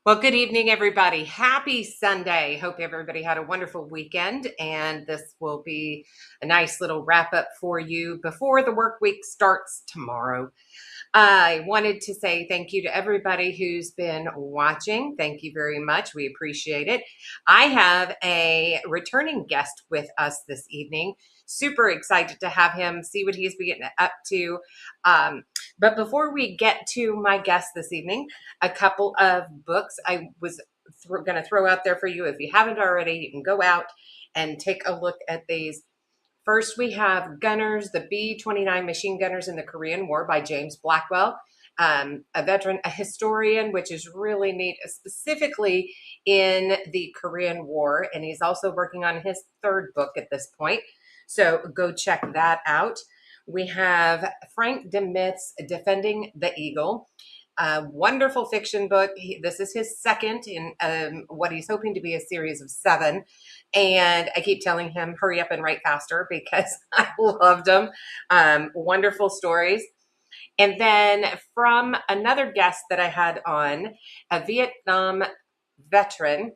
Well, good evening, everybody. Happy Sunday. Hope everybody had a wonderful weekend, and this will be a nice little wrap up for you before the work week starts tomorrow. I wanted to say thank you to everybody who's been watching. Thank you very much. We appreciate it. I have a returning guest with us this evening. Super excited to have him, see what he's been getting up to. But before we get to my guest this evening, a couple of books I was going to throw out there for you. If you haven't already, you can go out and take a look at these. First, we have Gunners, the B-29 Machine Gunners in the Korean War by James Blackwell, a veteran, a historian, which is really neat, specifically in the Korean War. And he's also working on his third book at this point. So go check that out. We have Frank DeMitt's Defending the Eagle. A wonderful fiction book. This is his second in what he's hoping to be a series of 7. And I keep telling him, hurry up and write faster because I loved them. Wonderful stories. And then from another guest that I had on, a Vietnam veteran,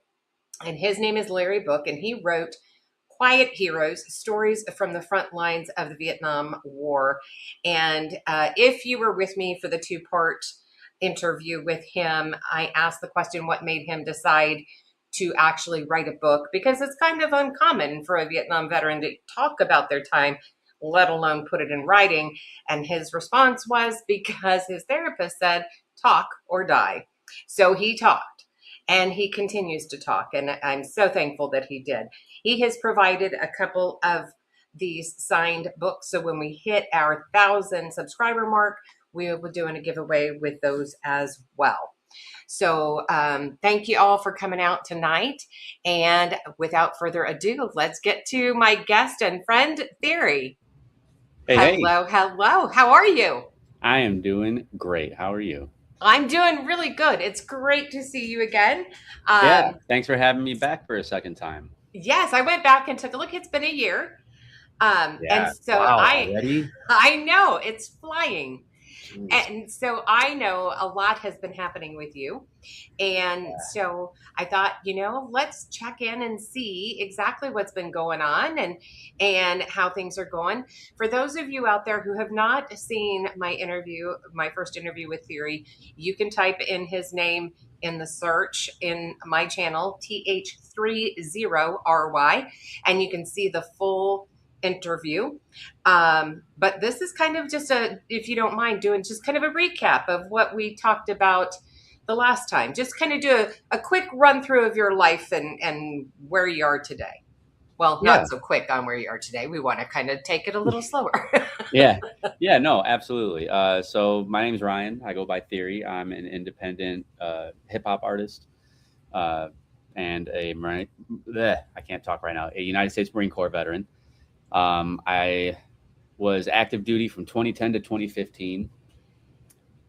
and his name is Larry Book, and he wrote Quiet Heroes, Stories from the Front Lines of the Vietnam War. And if you were with me for the 2-part interview with him, I asked the question, what made him decide to actually write a book? Because it's kind of uncommon for a Vietnam veteran to talk about their time, let alone put it in writing. And his response was because his therapist said, talk or die. So he talked, and he continues to talk. And I'm so thankful that he did. He has provided a couple of these signed books. So when we hit our 1,000 subscriber mark, we will be doing a giveaway with those as well. So thank you all for coming out tonight. And without further ado, let's get to my guest and friend, Th30ry. Hey. Hello. How are you? I am doing great. How are you? I'm doing really good. It's great to see you again. Yeah, thanks for having me back for a second time. Yes, I went back and took a look. It's been a year. And Yeah. so Wow, I already? I know it's flying. Jeez. And so I know a lot has been happening with you. And so I thought, let's check in and see exactly what's been going on and how things are going. For those of you out there who have not seen my first interview with Th30ry, you can type in his name in the search in my channel, Th30ry, and you can see the full interview. But this is kind of just if you don't mind doing just kind of a recap of what we talked about the last time. Just kind of do a quick run through of your life and where you are today. Well, Yeah. not so quick on where you are today. We want to kind of take it a little slower. Yeah. Yeah, no, absolutely. So my name's Ryan. I go by Th30ry. I'm an independent hip hop artist and I can't talk right now, a United States Marine Corps veteran. I was active duty from 2010 to 2015.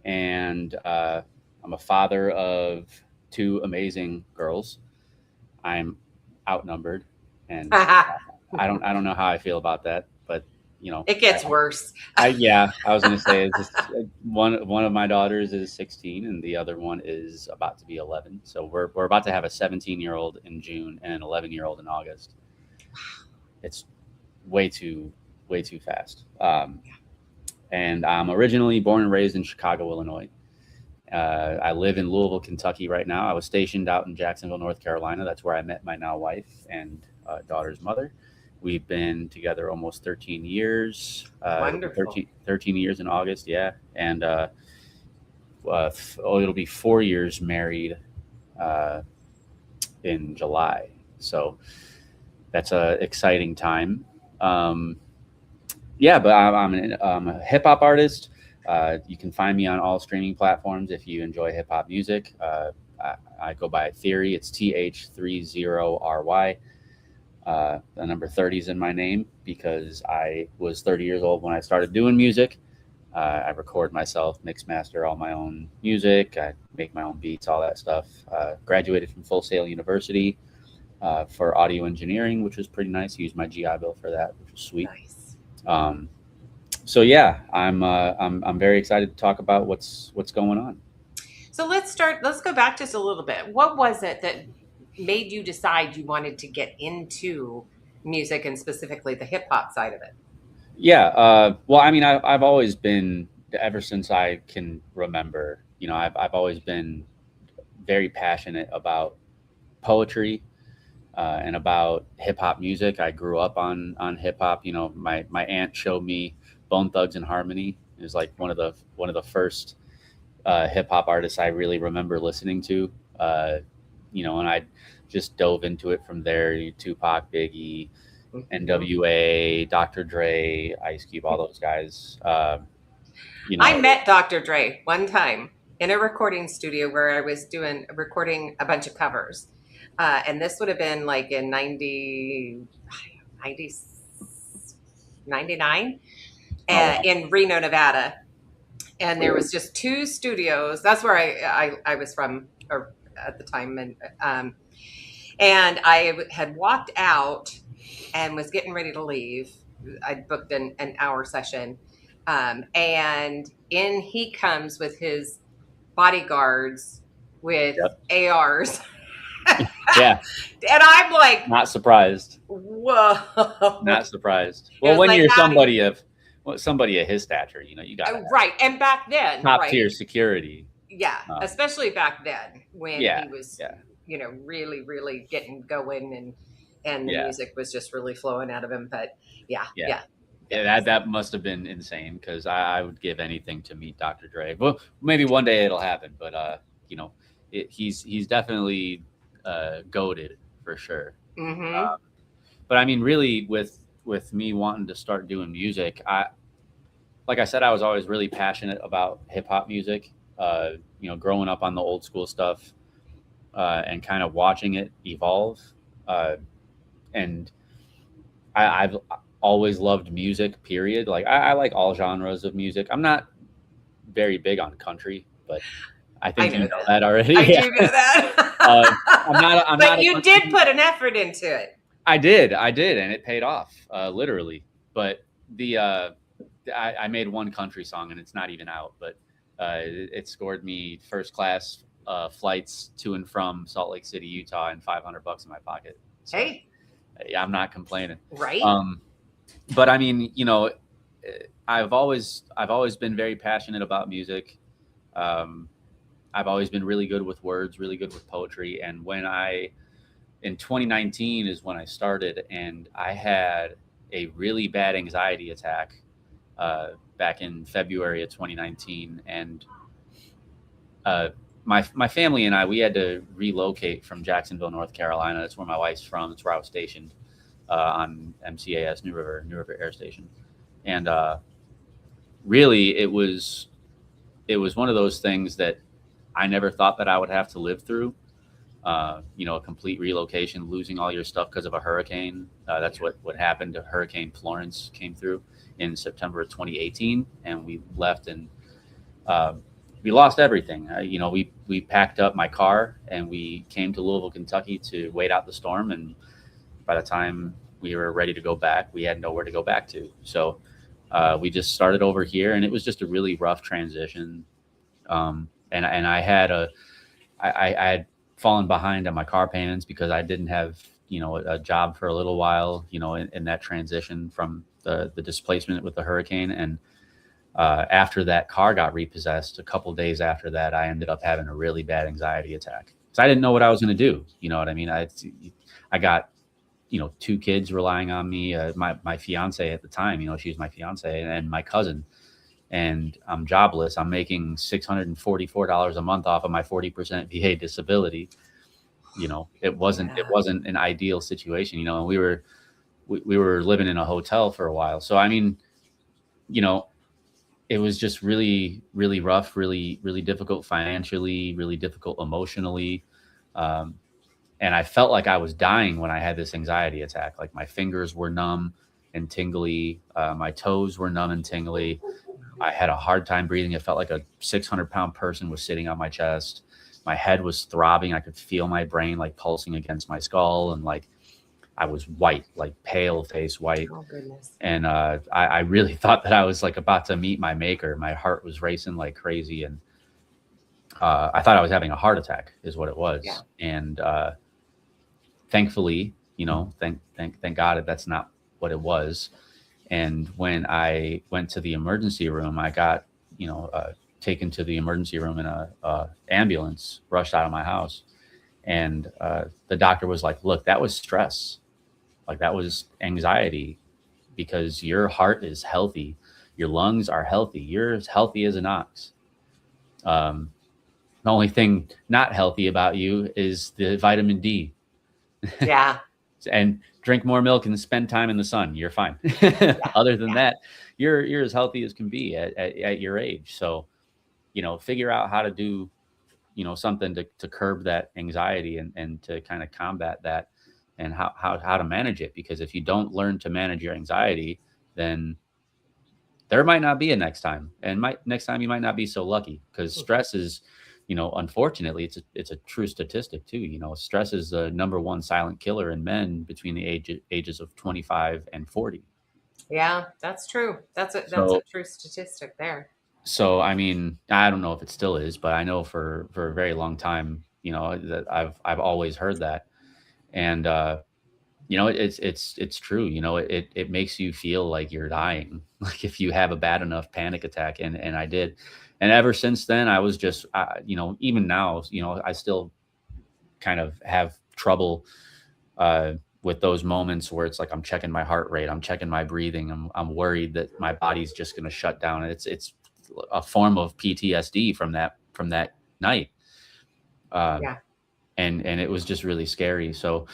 And I'm a father of 2 amazing girls. I'm outnumbered, and I don't know how I feel about that, but It gets worse. yeah, I was going to say it's just, one of my daughters is 16, and the other one is about to be 11. So we're about to have a 17-year-old in June and an 11-year-old in August. It's way too fast. And I'm originally born and raised in Chicago, Illinois. I live in Louisville, Kentucky right now. I was stationed out in Jacksonville, North Carolina. That's where I met my now wife and daughter's mother. We've been together almost 13 years. Wonderful. 13 years in August, yeah. And it'll be 4 years married in July. So that's an exciting time. Yeah, but I'm a hip hop artist. You can find me on all streaming platforms if you enjoy hip hop music. I go by Th30ry. It's Th30ry. The number 30 is in my name because I was 30 years old when I started doing music. I record myself, mix master all my own music. I make my own beats, all that stuff. Graduated from Full Sail University for audio engineering, which was pretty nice. Used my GI Bill for that, which was sweet. Nice. So yeah, I'm very excited to talk about what's going on. So let's go back just a little bit. What was it that made you decide you wanted to get into music and specifically the hip hop side of it? Yeah. Well, I mean, I've always been, ever since I can remember, I've always been very passionate about poetry, and about hip hop music. I grew up on hip hop. My aunt showed me Bone Thugs and Harmony. It was like one of the first hip hop artists I really remember listening to. And I just dove into it from there. Tupac, Biggie, Mhm. NWA, Dr. Dre, Ice Cube, all those guys. You I know, met Dr. Dre one time in a recording studio where I was doing recording a bunch of covers. And this would have been like in 90 99 oh wow, in Reno, Nevada. And there was just two studios. That's where I was from or at the time. And I had walked out and was getting ready to leave. I'd booked an hour session. And in he comes with his bodyguards with yep, ARs. yeah, And I'm like, not surprised, whoa. not surprised. It Well, was when like, you're how do you, somebody of his stature, you got to have right. And back then, top right. tier security. Yeah. Um, Especially back then when yeah, he was, yeah, really, really getting going and the yeah, music was just really flowing out of him. But yeah, yeah. yeah. Yeah. Yeah, that must have been insane because I would give anything to meet Dr. Dre. Well, maybe one day it'll happen, but you know, he's definitely goated for sure. Mm-hmm. Um, but I mean, really, with me wanting to start doing music, like I said, I was always really passionate about hip hop music. Growing up on the old school stuff, and kind of watching it evolve. Uh, and I've always loved music. Period. Like I like all genres of music. I'm not very big on country, but I I think you know know that. that already. I Yeah. do know Uh, I'm that. not. I'm But not a you did country. put an effort into it. I did, and it paid off, literally. But I made one country song, and it's not even out. But it scored me first class flights to and from Salt Lake City, Utah, and $500 in my pocket. So Hey, yeah, I'm not complaining. right? Um, but I mean, I've always been very passionate about music. Um, I've always been really good with words, really good with poetry. And in 2019 is when I started, and I had a really bad anxiety attack back in February of 2019, and uh, my family and I, we had to relocate from Jacksonville, North Carolina. That's where my wife's from. That's where I was stationed on MCAS New River Air Station, and really it was one of those things that I never thought that I would have to live through. A complete relocation, losing all your stuff because of a hurricane. That's Yeah. what happened. Hurricane Florence came through in September of 2018, and we left and uh, we lost everything. We packed up my car and we came to Louisville, Kentucky to wait out the storm. And by the time we were ready to go back, we had nowhere to go back to. So we just started over here, and it was just a really rough transition. And I had fallen behind on my car payments because I didn't have a job for a little while, in that transition from the displacement with the hurricane. And after that car got repossessed, a couple days after that, I ended up having a really bad anxiety attack. So I didn't know what I was going to do. You know what I mean? I got two kids relying on me. My fiance at the time, she was my fiance, and my cousin. And I'm jobless. I'm making $644 a month off of my 40% VA disability. It Yeah. wasn't an ideal situation. And we were living in a hotel for a while. So I mean, you know, it was just really, really rough, really, really difficult financially, really difficult emotionally. Um, and I felt like I was dying when I had this anxiety attack. Like my fingers were numb and tingly, my toes were numb and tingly. I had a hard time breathing. It felt like a 600-pound person was sitting on my chest. My head was throbbing. I could feel my brain like pulsing against my skull, and like I was white, like pale face white. Oh goodness. And I really thought that I was like about to meet my maker. My heart was racing like crazy, and I thought I was having a heart attack, is what it Yeah. was. And thankfully, thank God that's not what it was. And when I went to the emergency room, I got, taken to the emergency room in a ambulance, rushed out of my house. And the doctor was like, look, that was stress. Like, that was anxiety, because your heart is healthy. Your lungs are healthy. You're as healthy as an ox. Um, the only thing not healthy about you is the vitamin D. Yeah. And drink more milk and spend time in the sun. You're fine. Yeah. Other than Yeah. that, you're as healthy as can be at your age. So, figure out how to do, something to curb that anxiety, and to kind of combat that, and how to manage it. Because if you don't learn to manage your anxiety, then there might not be a next time, and next time you might not be so lucky, because Mhm. stress is, unfortunately, it's a true statistic too. Stress is the number one silent killer in men between the ages of 25 and 40. Yeah, that's true. That's a So true statistic there. I mean, I don't know if it still is, but I know for a very long time, that I've always heard that. And it's true. It makes you feel like you're dying, like if you have a bad enough panic attack. And I did. And ever since then, I was just, even now, I still kind of have trouble with those moments where it's like I'm checking my heart rate, I'm checking my breathing, I'm worried that my body's just going to shut down. And it's a form of PTSD from that night. Um, Yeah. and it was just really scary. So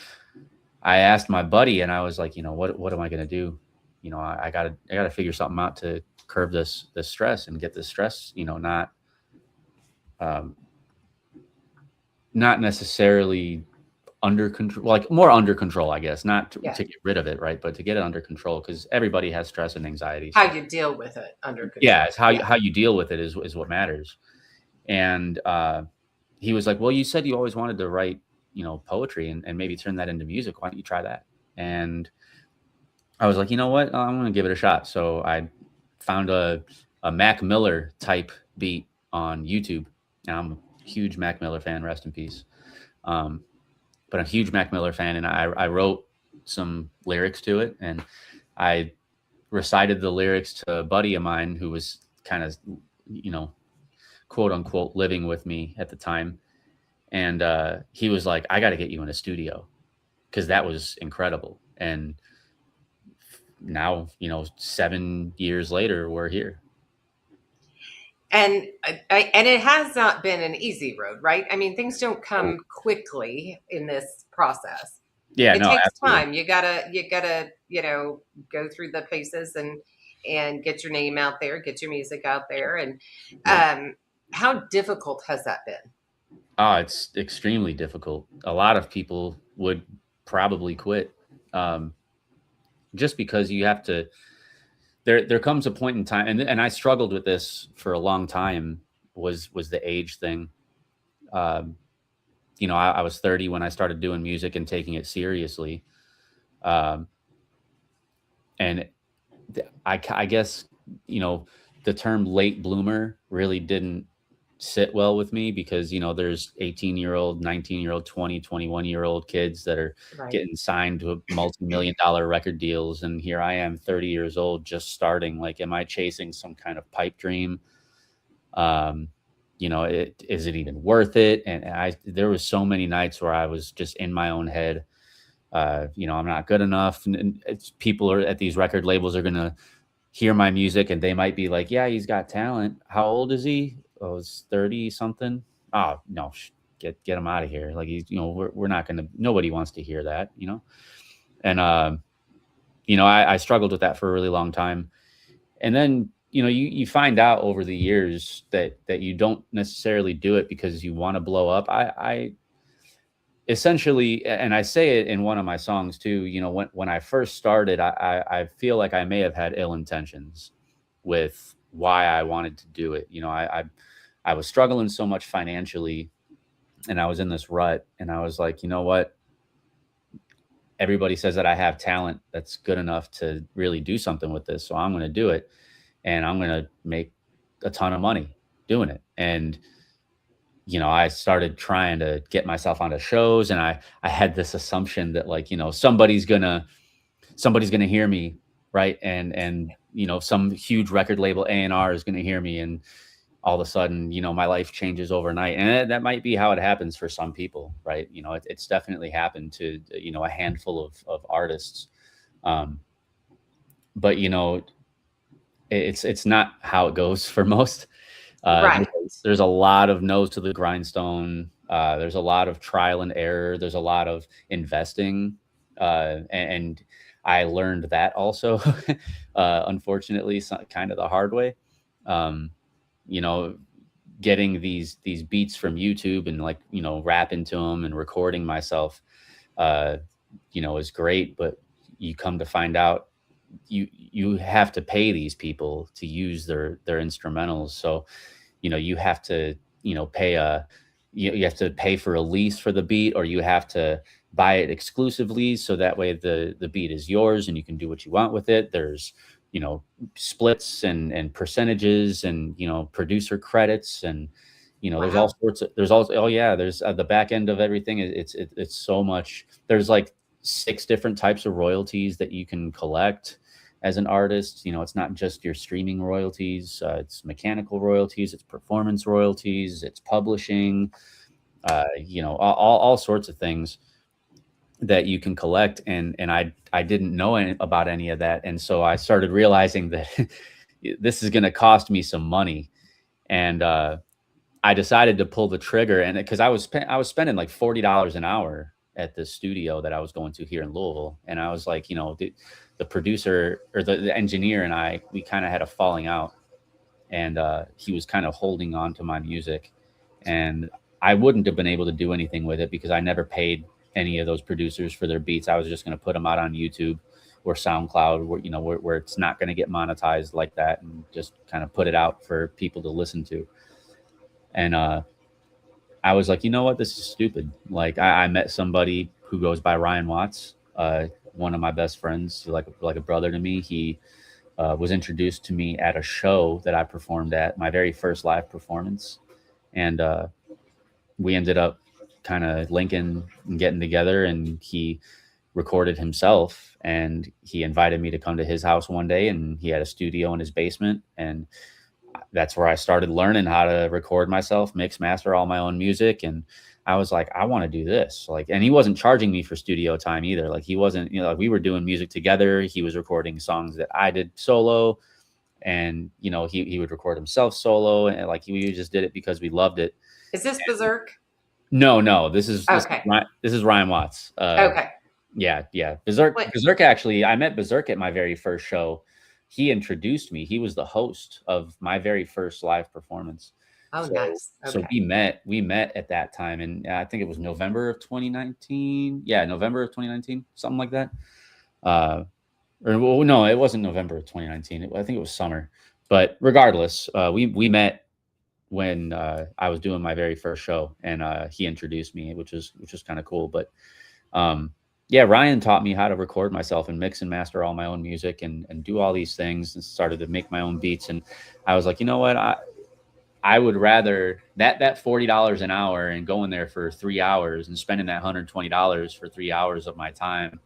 I asked my buddy, and I was like, what am I going to do? I gotta figure something out to curb this stress and get this stress, um, not necessarily under control, like more under control, I guess, not to, Yeah. to get rid of it, right? But to get it under control, because everybody has stress and anxiety. How So you deal with it under yeah, control. it's how Yeah. you deal with it is what matters. And he was like, well, you said you always wanted to write, poetry, and maybe turn that into music. Why don't you try that? And I was like, you know what? I'm going to give it a shot. So I found a Mac Miller type beat on YouTube. And I'm a huge Mac Miller fan, rest in peace. Um, but I'm a huge Mac Miller fan. And I wrote some lyrics to it. And I recited the lyrics to a buddy of mine who was kind of, you know, quote unquote, living with me at the time. And he was like, I got to get you in a studio, because that was incredible. And now, 7 years later, we're here. And and it has not been an easy road, right? I mean, things don't Oh, come quickly in this process. yeah, It no, takes absolutely. time. You gotta go through the paces and get your name out there, get your music out there. And Yep. how difficult has that been? Oh, it's extremely difficult. A lot of people would probably quit, um, just because you have to. There comes a point in time, and I struggled with this for a long time. Was the age thing? Um, I was 30 when I started doing music and taking it seriously, um, and I guess, the term late bloomer really didn't sit well with me, because there's 18-year-old, 19-year-old, 20, 21-year-old kids that are Right. getting signed to multi-million dollar record deals, and here I am, 30 years old, just starting. Like, am I chasing some kind of pipe dream? um is it even worth it? And I there was so many nights where I was just in my own head. I'm not good enough, and it's people are at these record labels are gonna hear my music, and they might be like, yeah, he's got talent. How old is he? Oh, he's 30 something. Oh, no, get him out of here. Like, he's, we're not going to, nobody wants to hear that, And, I struggled with that for a really long time. And then, you find out over the years that you don't necessarily do it because you want to blow up. I essentially, and I say it in one of my songs too, when I first started, I feel like I may have had ill intentions with why I wanted to do it. I was struggling so much financially, and I was in this rut, and I was like, you know what? Everybody says that I have talent that's good enough to really do something with this. So I'm going to do it, and I'm going to make a ton of money doing it. And I started trying to get myself onto shows, and I had this assumption that, like, somebody's gonna hear me, right? And some huge record label A&R is gonna hear me, and all of a sudden, my life changes overnight. And that might be how it happens for some people, right? It's definitely happened to, a handful of artists. Um, but it's not how it goes for most. Right. There's a lot of nose to the grindstone. There's a lot of trial and error. There's a lot of investing. And I learned that also, unfortunately, kind of the hard way. Um, you know, Getting these beats from YouTube and, like, rap into them and recording myself, uh, is great. But you come to find out you have to pay these people to use their instrumentals. So, you have to, pay you have to pay for a lease for the beat, or you have to buy it exclusively. So that way the beat is yours and you can do what you want with it. There's, splits and percentages and, producer credits, and, there's all Wow. sorts of, there's also, oh yeah, there's the back end of everything. It's so much. There's like 6 different types of royalties that you can collect as an artist. It's not just your streaming royalties. It's mechanical royalties, it's performance royalties, it's publishing, all sorts of things that you can collect. And I didn't know about any of that. And so I started realizing that this is going to cost me some money. And I decided to pull the trigger, and because I was spending like $40 an hour at the studio that I was going to here in Louisville. And I was like, the producer, or the engineer, and we kind of had a falling out, and he was kind of holding on to my music, and I wouldn't have been able to do anything with it because I never paid any of those producers for their beats. I was just going to put them out on YouTube or SoundCloud, where it's not going to get monetized like that, and just kind of put it out for people to listen to. And I was like, you know what, this is stupid. Like, I met somebody who goes by Ryan Watts, one of my best friends, like a brother to me. He was introduced to me at a show that I performed at, my very first live performance. And we ended up kind of linking and getting together, and he recorded himself, and he invited me to come to his house one day, and he had a studio in his basement. And that's where I started learning how to record myself, mix, master all my own music. And I was like, I want to do this. Like, and he wasn't charging me for studio time either. Like, he wasn't, like, we were doing music together. He was recording songs that I did solo, and, he would record himself solo. And, like, we just did it because we loved it. Is this Berserk? No, this is Okay. this is Ryan Watts. Okay. Yeah. Berserk. What? Berserk, actually, I met Berserk at my very first show. He introduced me. He was the host of my very first live performance. Oh, So, nice. so Okay. we met at that time, and I think it was November of 2019. Yeah, November of 2019, something like that. Or, well, no, it wasn't November of 2019. I think it was summer. But regardless, we met when I was doing my very first show, and he introduced me, which was kind of cool. But yeah, Ryan taught me how to record myself and mix and master all my own music, and do all these things, and started to make my own beats. And I was like, you know what, I would rather that $40 an hour and going there for 3 hours and spending that $120 for 3 hours of my time.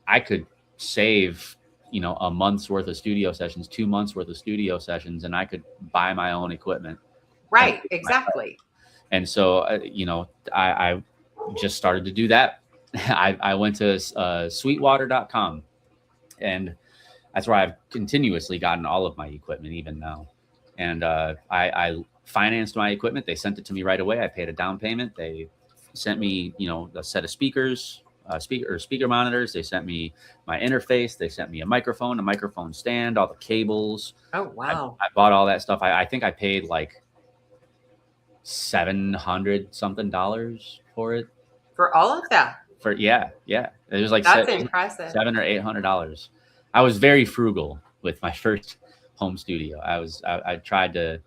I could save, a month's worth of studio sessions, 2 months worth of studio sessions, and I could buy my own equipment. And Right. Exactly. so, I just started to do that. I went to sweetwater.com, and that's where I've continuously gotten all of my equipment, even now. And I financed my equipment. They sent it to me right away. I paid a down payment. They sent me, a set of speakers, speaker monitors. They sent me my interface. They sent me a microphone stand, all the cables. Oh, wow. I bought all that stuff. I think I paid like 700 something dollars for it. For all of that. Yeah. It was like That's impressive. $700 or $800. I was very frugal with my first home studio. I tried to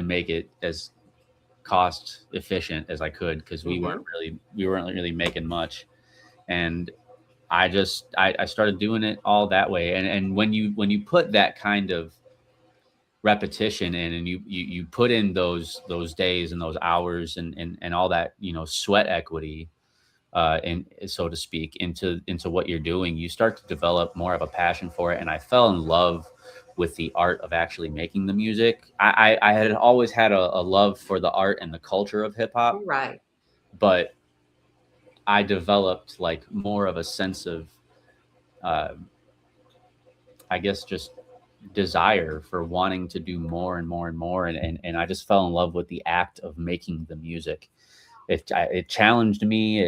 make it as cost efficient as I could, because we weren't really making much. And I started doing it all that way. And when you put that kind of repetition in, and you put in those days and those hours and all that, sweat equity, and so to speak, into what you're doing, you start to develop more of a passion for it. And I fell in love with the art of actually making the music. I had always had a love for the art and the culture of hip hop, Right. but I developed like more of a sense of, uh, I guess, just desire for wanting to do more and more and more. And I just fell in love with the act of making the music. It challenged me.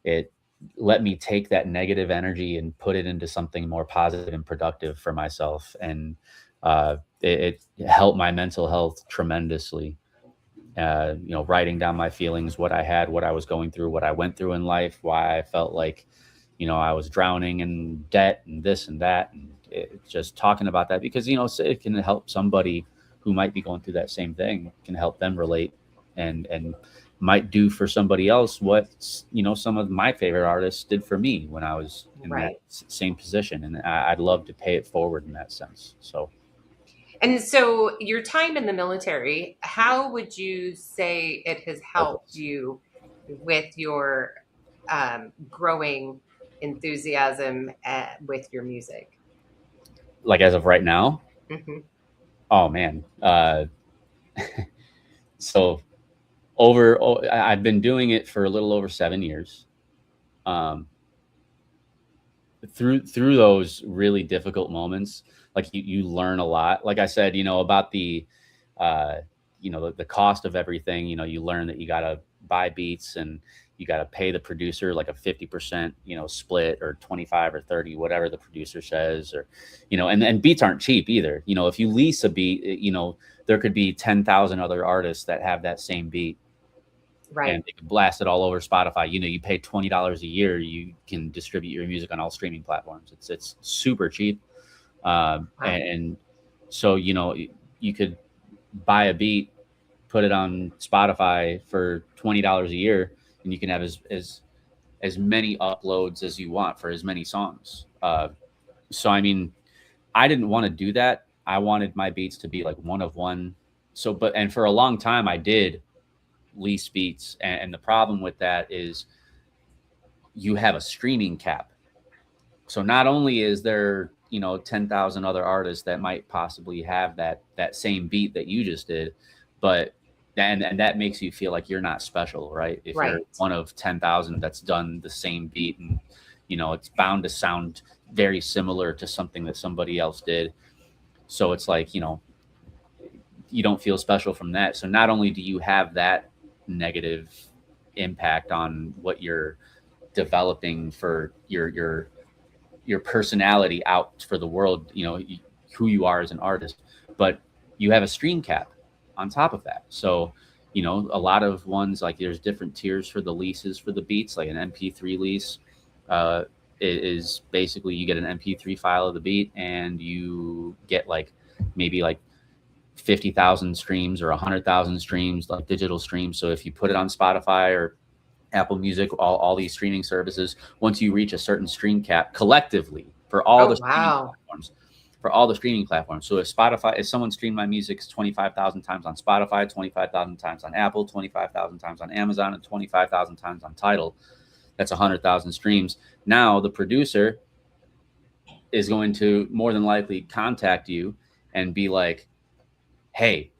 It let me take that negative energy and put it into something more positive and productive for myself. And it helped my mental health tremendously. Writing down my feelings, what I had, what I was going through, what I went through in life, why I felt like, I was drowning in debt and this and that. And just talking about that, because, it can help somebody who might be going through that same thing, can help them relate, and might do for somebody else what, some of my favorite artists did for me when I was in that Right. same position. And I'd love to pay it forward in that sense. So And so, your time in the military, how would you say it has helped purpose, you with your growing enthusiasm with your music? like as of right now, Hmm. oh man. So I've been doing it for a little over 7 years. Um, through those really difficult moments, like you learn a lot. Like I said, about uh, the cost of everything. You learn that you got to buy beats, and you got to pay the producer like a 50%, split, or 25 or 30, whatever the producer says, or, and beats aren't cheap either. If you lease a beat, there could be 10,000 other artists that have that same beat, Right. and they can blast it all over Spotify. You pay $20 a year, you can distribute your music on all streaming platforms. It's super cheap, Wow. and so you could buy a beat, put it on Spotify for $20 a year, and you can have as many uploads as you want for as many songs. So I mean, I didn't want to do that. I wanted my beats to be like one of one. So, and for a long time, I did lease beats, and the problem with that is you have a streaming cap. So not only is there 10,000 other artists that might possibly have that same beat that you just did, but and that makes you feel like you're not special, right? If you're Right. one of 10,000 that's done the same beat, and it's bound to sound very similar to something that somebody else did. So it's like, you don't feel special from that. So not only do you have that negative impact on what you're developing for your personality out for the world, who you are as an artist, but you have a stream cap on top of that. So, a lot of ones, like, there's different tiers for the leases for the beats. Like an MP3 lease uh, is basically you get an MP3 file of the beat, and you get like maybe like 50,000 streams or 100,000 streams, like digital streams. So if you put it on Spotify or Apple Music, all these streaming services, once you reach a certain stream cap collectively for all Oh, the streaming wow. platforms, for all the streaming platforms. So if someone streamed my music 25,000 times on Spotify, 25,000 times on Apple, 25,000 times on Amazon, and 25,000 times on Tidal, that's 100,000 streams. Now the producer is going to more than likely contact you and be like, hey,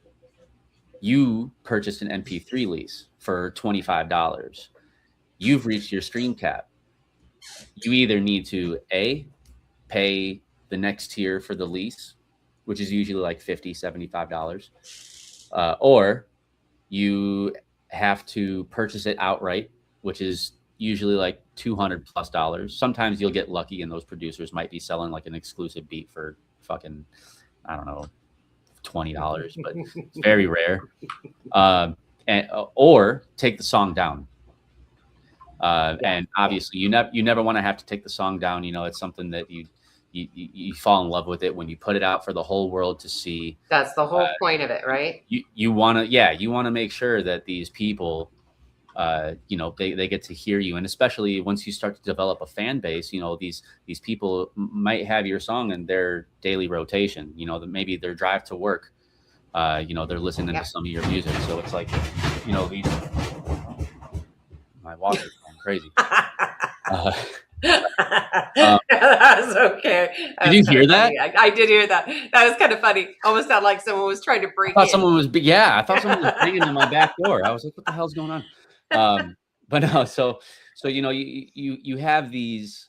you purchased an MP3 lease for $25. You've reached your stream cap. You either need to pay the next tier for the lease, which is usually like $50, $75, or you have to purchase it outright, which is usually like $200+. Sometimes you'll get lucky, and those producers might be selling like an exclusive beat for fucking, I don't know, $20, but it's very rare. Or take the song down. Yeah. And Yeah. obviously, you never want to have to take the song down. It's something that you fall in love with it when you put it out for the whole world to see. That's the whole point of it, right? You want to, yeah, you want to make sure that these people they get to hear you. And especially once you start to develop a fan base, these people might have your song in their daily rotation, that maybe their drive to work, they're listening to Yep. some of your music. So it's like, these, my walker's going crazy. Uh, That was okay. That did was you kind hear of that? funny. I did hear that. That was kind of funny. Almost sounded like someone was trying to I break thought in. someone was, yeah, I thought someone was banging on my back door. I was like, what the hell's going on? But no, so you have these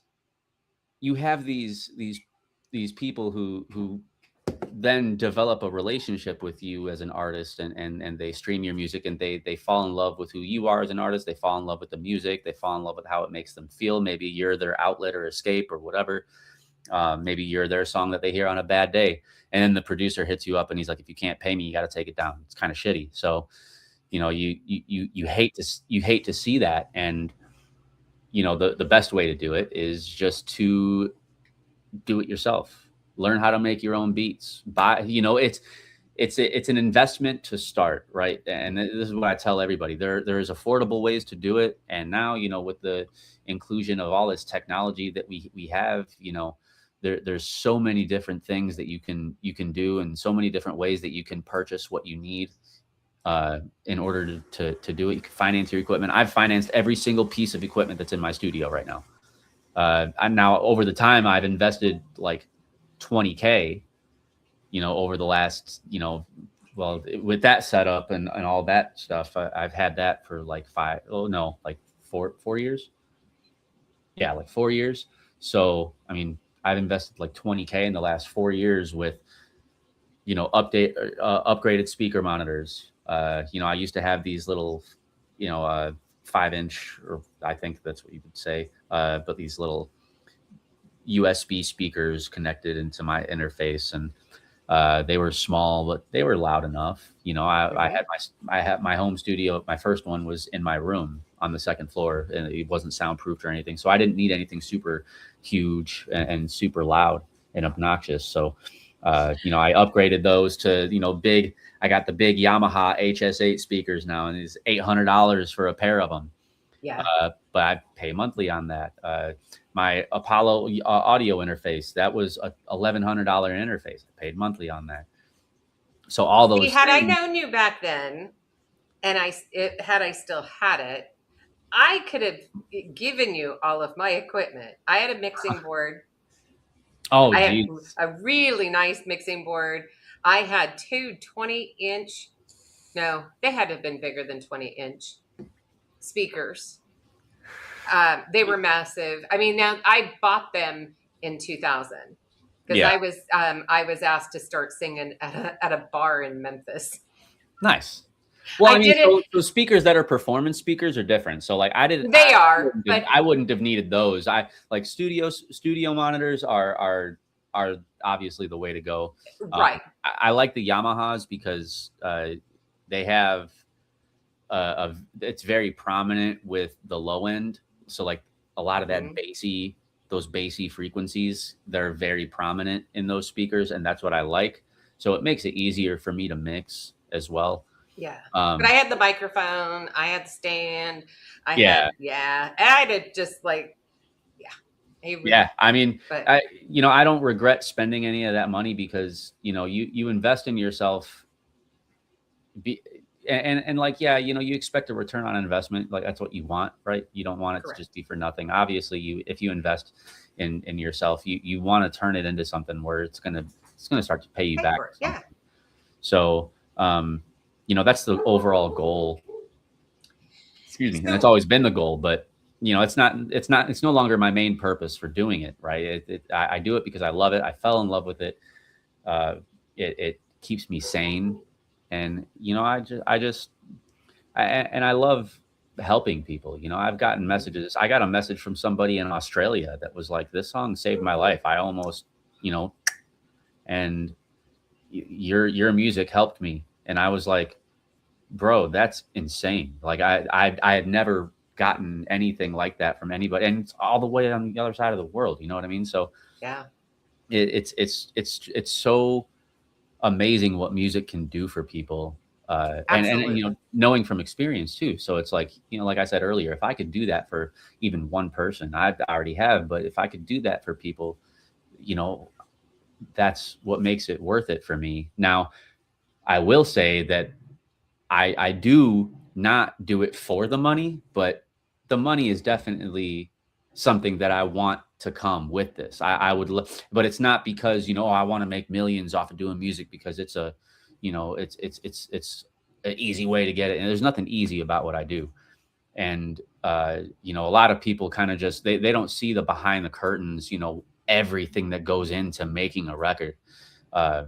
people who then develop a relationship with you as an artist, and they stream your music, and they fall in love with who you are as an artist. They fall in love with the music. They fall in love with how it makes them feel. Maybe you're their outlet or escape or whatever. Maybe you're their song that they hear on a bad day, and then the producer hits you up and he's like, if you can't pay me, you got to take it down. It's kind of shitty. So you hate to see that. And the best way to do it is just to do it yourself. Learn how to make your own beats. Buy, it's an investment to start, right? And this is what I tell everybody. There's affordable ways to do it. And now, with the inclusion of all this technology that we have, there's so many different things that you can do, and so many different ways that you can purchase what you need in order to do it. You can finance your equipment. I've financed every single piece of equipment that's in my studio right now. I'm now, over the time, I've invested like 20K, over the last, well, with that setup and all that stuff, I've had that for like like 4 years. Yeah, like 4 years. So, I mean, I've invested like 20K in the last 4 years with, upgraded speaker monitors. I used to have these little, 5-inch, or I think that's what you would say, but these little USB speakers connected into my interface, and they were small, but they were loud enough. Mhm. I had my home studio. My first one was in my room on the second floor, and it wasn't soundproofed or anything, so I didn't need anything super huge and super loud and obnoxious. So, I upgraded those to big. I got the big Yamaha HS8 speakers now, and it's $800 for a pair of them. Yeah. But I pay monthly on that. My Apollo audio interface, that was a $1,100 interface. I paid monthly on that. So all See, those had I things. known you back then, and had I still had it, I could have given you all of my equipment. I had a mixing board. Oh, I had geez. a really nice mixing board. I had two 20-inch, no, they had to have been bigger than 20-inch speakers. They were massive. I mean, now I bought them in 2000 because Yeah, I was asked to start singing at a bar in Memphis. nice. Well, I I mean, did it. so speakers that are performance speakers are different. So like They are, but I wouldn't have needed those. I like studio monitors are obviously the way to go. right. I like the Yamahas because they have it's very prominent with the low end. So like a lot of that Mhm. those bassy frequencies, they're very prominent in those speakers, and that's what I like. So it makes it easier for me to mix as well. Yeah. But I Um, had the microphone, I had the stand, yeah, I had just like, yeah, yeah. I mean, but I don't regret spending any of that money because you invest in yourself. Be, and like, yeah, you expect a return on investment. Like that's what you want, right? You don't want it to correct. just be for nothing. Obviously, if you invest in yourself, you want to turn it into something where it's gonna start to pay you Pay back for it. or Yeah. something. So, that's the overall goal. Excuse me, and it's So always been the goal, but it's no longer my main purpose for doing it. Right? I do it because I love it. I fell in love with it. Uh, it keeps me sane, and and I love helping people. I've gotten messages. I got a message from somebody in Australia that was like, "This song saved my life. I almost, and your music helped me." And I was like, "Bro, that's insane." Like I had never gotten anything like that from anybody, and it's all the way on the other side of the world. You know what I mean? So yeah. it's so amazing what music can do for people. And Absolutely. knowing from experience too. So it's like, like I said earlier, if I could do that for even one person, I already have, but if I could do that for people, you know, that's what makes it worth it for me. Now, I will say that I do not do it for the money, but the money is definitely something that I want to come with this. I would, but it's not because I want to make millions off of doing music because it's a, it's an easy way to get it, and there's nothing easy about what I do. And a lot of people kind of just they don't see the behind the curtains, everything that goes into making a record. uh,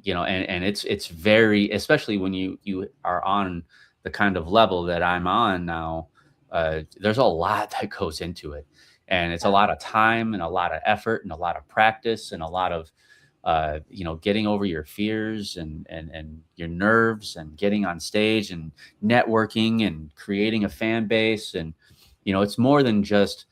and it's very, especially when you are on the kind of level that I'm on now. There's a lot that goes into it, and it's a Yeah. lot of time and a lot of effort and a lot of practice and a lot of getting over your fears and your nerves and getting on stage and networking and creating a fan base. And it's more than just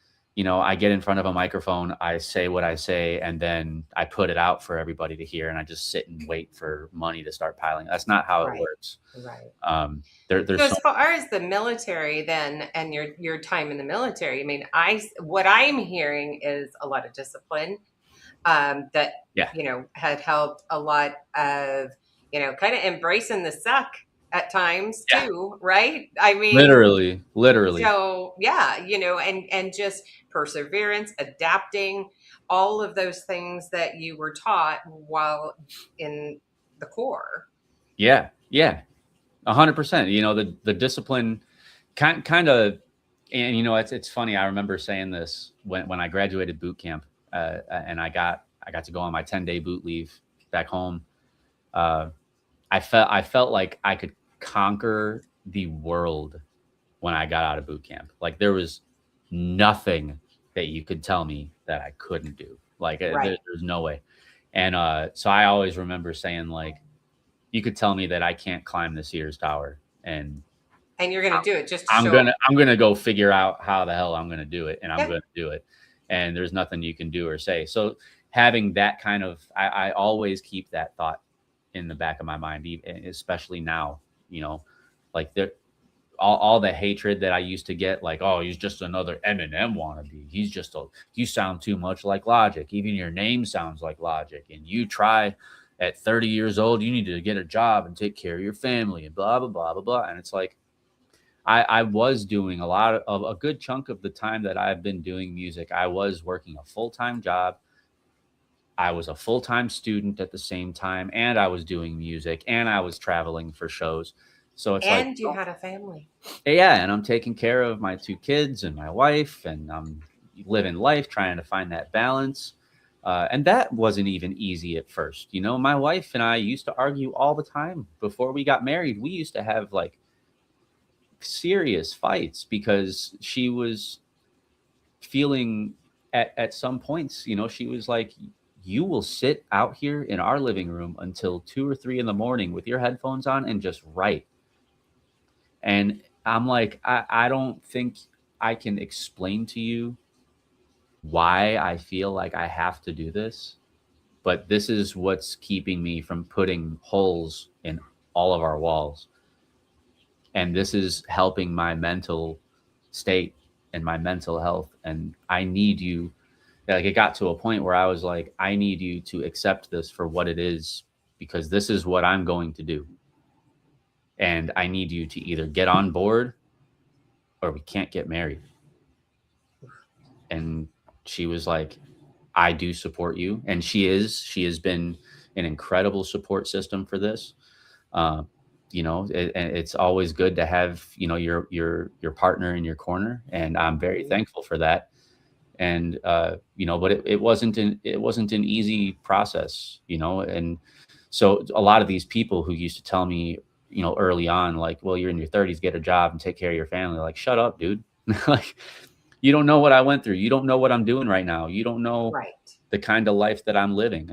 I get in front of a microphone, I say what I say, and then I put it out for everybody to hear, and I just sit and wait for money to start piling. That's not how it Right. works. Right. There's So so as far as the military then and your time in the military, I mean, what I'm hearing is a lot of discipline that yeah, had helped a lot of kind of embracing the suck at times yeah, too, right? I mean, literally. so yeah, and just perseverance, adapting, all of those things that you were taught while in the Corps. Yeah, yeah, 100%. The discipline kind of. And it's funny. I remember saying this when I graduated boot camp, and I got to go on my 10-day boot leave back home. Uh, I felt like I could conquer the world when I got out of boot camp. Like there was nothing that you could tell me that I couldn't do. Like Right. there's no way. And so I always remember saying, like, you could tell me that I can't climb the Sears Tower, and And you're going to do it just to I'm show gonna them. I'm gonna go figure out how the hell I'm gonna do it, and I'm Yeah. gonna do it. And there's nothing you can do or say. So having that kind of, I always keep that thought in the back of my mind, especially now. You know, like all the hatred that I used to get, like, oh, he's just another Eminem wannabe. You sound too much like Logic. Even your name sounds like Logic. And you try at 30 years old, you need to get a job and take care of your family and blah, blah, blah, blah, blah. And it's like, I was doing a lot of a good chunk of the time that I've been doing music. I was working a full time job. I was a full time student at the same time, and I was doing music, and I was traveling for shows. So it's like, And you had a family. yeah, and I'm taking care of my two kids and my wife, and I'm living life trying to find that balance. And that wasn't even easy at first. My wife and I used to argue all the time before we got married. We used to have like serious fights because she was feeling at some points, she was like, you will sit out here in our living room until 2 or 3 in the morning with your headphones on and just write. And I'm like, I don't think I can explain to you why I feel like I have to do this, but this is what's keeping me from putting holes in all of our walls. And this is helping my mental state and my mental health. And I need you. Like, it got to a point where I was like, I need you to accept this for what it is, because this is what I'm going to do. And I need you to either get on board or we can't get married. And she was like, I do support you. And she has been an incredible support system for this. Uh, and it's always good to have, your partner in your corner. And I'm very Mhm. thankful for that. And, but it wasn't an easy process, and so a lot of these people who used to tell me, early on, like, well, you're in your 30s, get a job and take care of your family. Like, shut up, dude. Like, you don't know what I went through. You don't know what I'm doing right now. You don't know Right. the kind of life that I'm living.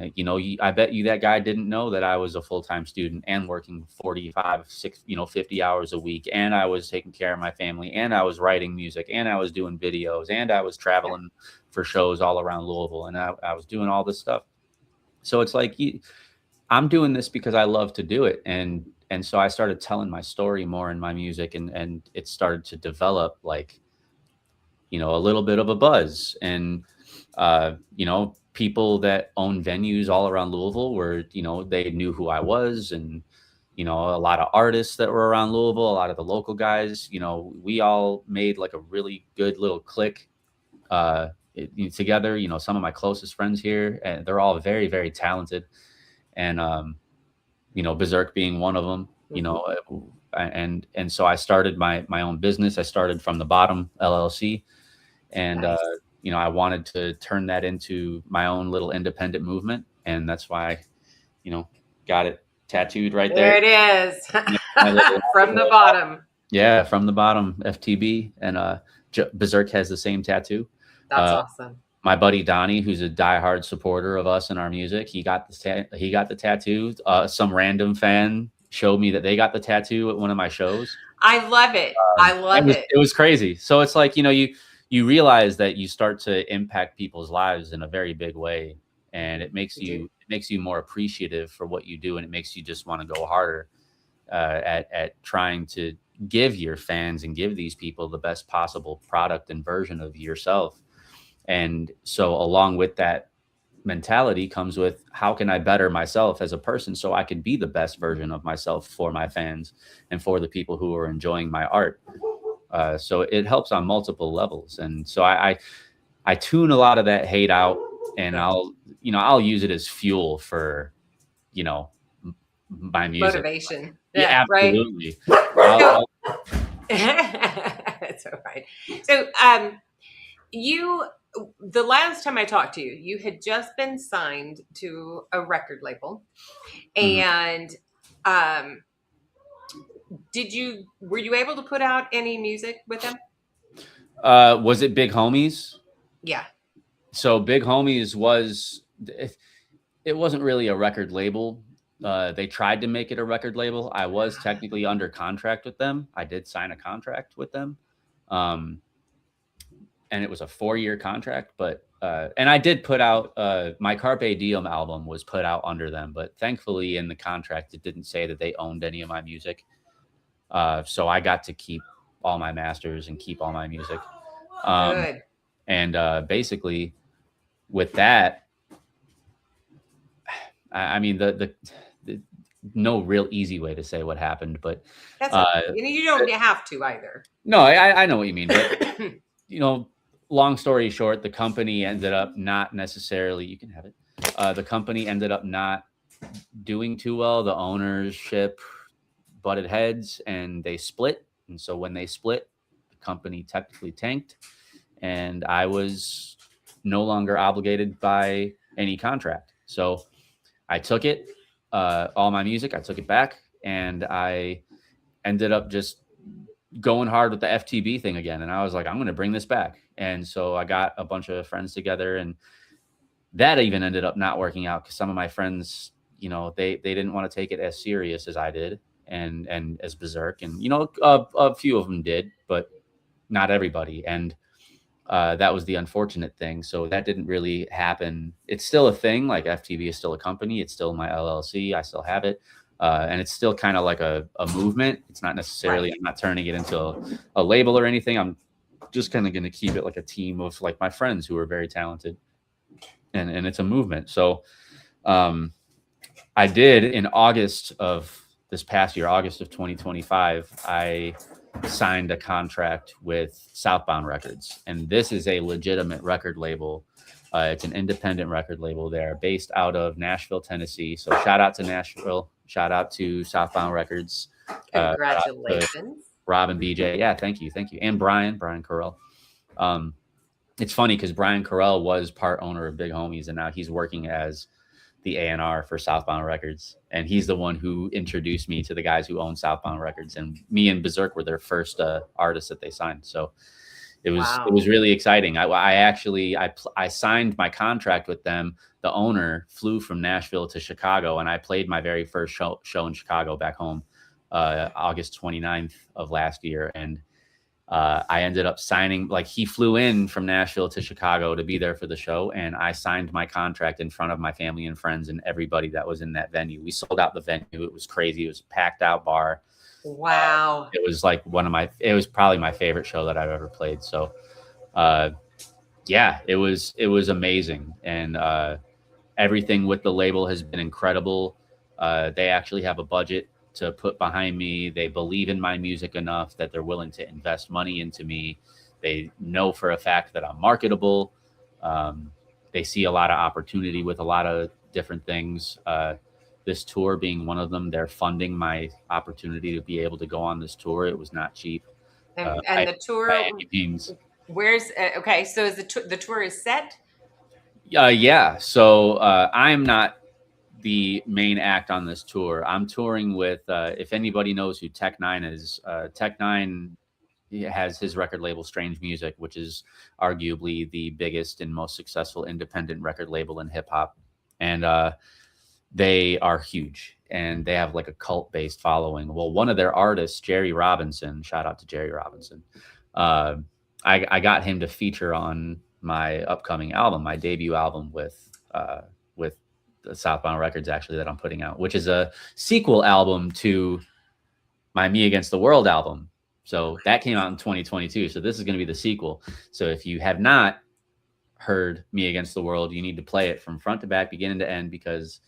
I bet you that guy didn't know that I was a full-time student and working 45, 6, 50 hours a week. And I was taking care of my family, and I was writing music, and I was doing videos, and I was Yeah. traveling for shows all around Louisville. And I was doing all this stuff. So it's like, I'm doing this because I love to do it. And And so I started telling my story more in my music, and it started to develop like, a little bit of a buzz. And, people that own venues all around Louisville were, they knew who I was. And, a lot of artists that were around Louisville, a lot of the local guys, we all made like a really good little clique together. Some of my closest friends here, and they're all very, very talented. And, Berserk being one of them, and so I started my own business. I started from the bottom, LLC. And, Nice. I wanted to turn that into my own little independent movement. And that's why got it tattooed right There there. it is. My little, From the bottom. yeah, from the bottom, FTB. And Berserk has the same tattoo. That's awesome. My buddy Donnie, who's a diehard supporter of us and our music, he got the tattoo. Some random fan showed me that they got the tattoo at one of my shows. I love it. I love it. It was crazy. So it's like, you realize that you start to impact people's lives in a very big way, and it makes you more appreciative for what you do, and it makes you just want to go harder at trying to give your fans and give these people the best possible product and version of yourself. And so along with that mentality comes with, how can I better myself as a person so I can be the best version of myself for my fans and for the people who are enjoying my art. So it helps on multiple levels. And so I tune a lot of that hate out, and I'll use it as fuel for, my music. Motivation. Yeah, absolutely. Right? That's all right. So, the last time I talked to you, you had just been signed to a record label, and were you able to put out any music with them? Was it Big Homies? Yeah. So Big Homies it wasn't really a record label. They tried to make it a record label. I was technically under contract with them. I did sign a contract with them. And it was a 4-year contract, but and I did put out my Carpe Diem album was put out under them, but thankfully in the contract it didn't say that they owned any of my music, so I got to keep all my masters and keep all my music. Good. And basically, with that, I mean the no real easy way to say what happened, but that's okay. You don't have to either. No, I know what you mean, but long story short, the company ended up not necessarily, you can have it. The company ended up not doing too well. The ownership butted heads and they split. And so when they split, the company technically tanked, and I was no longer obligated by any contract. So I took it, all my music, I took it back, and I ended up just going hard with the FTB thing again. And I was like, I'm going to bring this back. And so I got a bunch of friends together, and that even ended up not working out because some of my friends, they didn't want to take it as serious as I did and as Berserk. And, a few of them did, but not everybody. And that was the unfortunate thing. So that didn't really happen. It's still a thing. Like FTB is still a company. It's still my LLC. I still have it. And it's still kind of like a movement. It's not necessarily, I'm not turning it into a label or anything. I'm just kind of going to keep it like a team of like my friends who are very talented, and it's a movement. So I did in August of this past year, August of 2025, I signed a contract with Southbound Records. And this is a legitimate record label. It's an independent record label. They're based out of Nashville, Tennessee. So shout out to Nashville. Shout out to Southbound Records. Congratulations. Rob and BJ. Yeah, thank you. And Brian Carell. It's funny because Brian Carell was part owner of Big Homies, and now he's working as the A&R for Southbound Records. And he's the one who introduced me to the guys who own Southbound Records. And me and Berserk were their first artists that they signed. So it was really exciting. I signed my contract with them. The owner flew from Nashville to Chicago, and I played my very first show in Chicago back home, August 29th of last year. And I ended up signing, like, he flew in from Nashville to Chicago to be there for the show, and I signed my contract in front of my family and friends and everybody that was in that venue. We sold out the venue. It was crazy. It was a packed out bar. Wow. It was like it was probably my favorite show that I've ever played. So, uh, yeah, it was amazing. And everything with the label has been incredible. They actually have a budget to put behind me. They believe in my music enough that they're willing to invest money into me. They know for a fact that I'm marketable. They see a lot of opportunity with a lot of different things. This tour being one of them, they're funding my opportunity to be able to go on this tour. It was not cheap And the by tour, any means. where's okay? So is the tour is set? Yeah. So I'm not the main act on this tour. I'm touring with, if anybody knows who Th30ry is, Th30ry has his record label Strange Music, which is arguably the biggest and most successful independent record label in hip hop. And they are huge and they have like a cult based following. Well, one of their artists, Jerry Robinson, shout out to Jerry Robinson. Uh, I got him to feature on my upcoming album, my debut album with the Southbound Records, actually, that I'm putting out, which is a sequel album to my Me Against the World album. So that came out in 2022. So this is going to be the sequel. So if you have not heard Me Against the World, you need to play it from front to back, beginning to end, because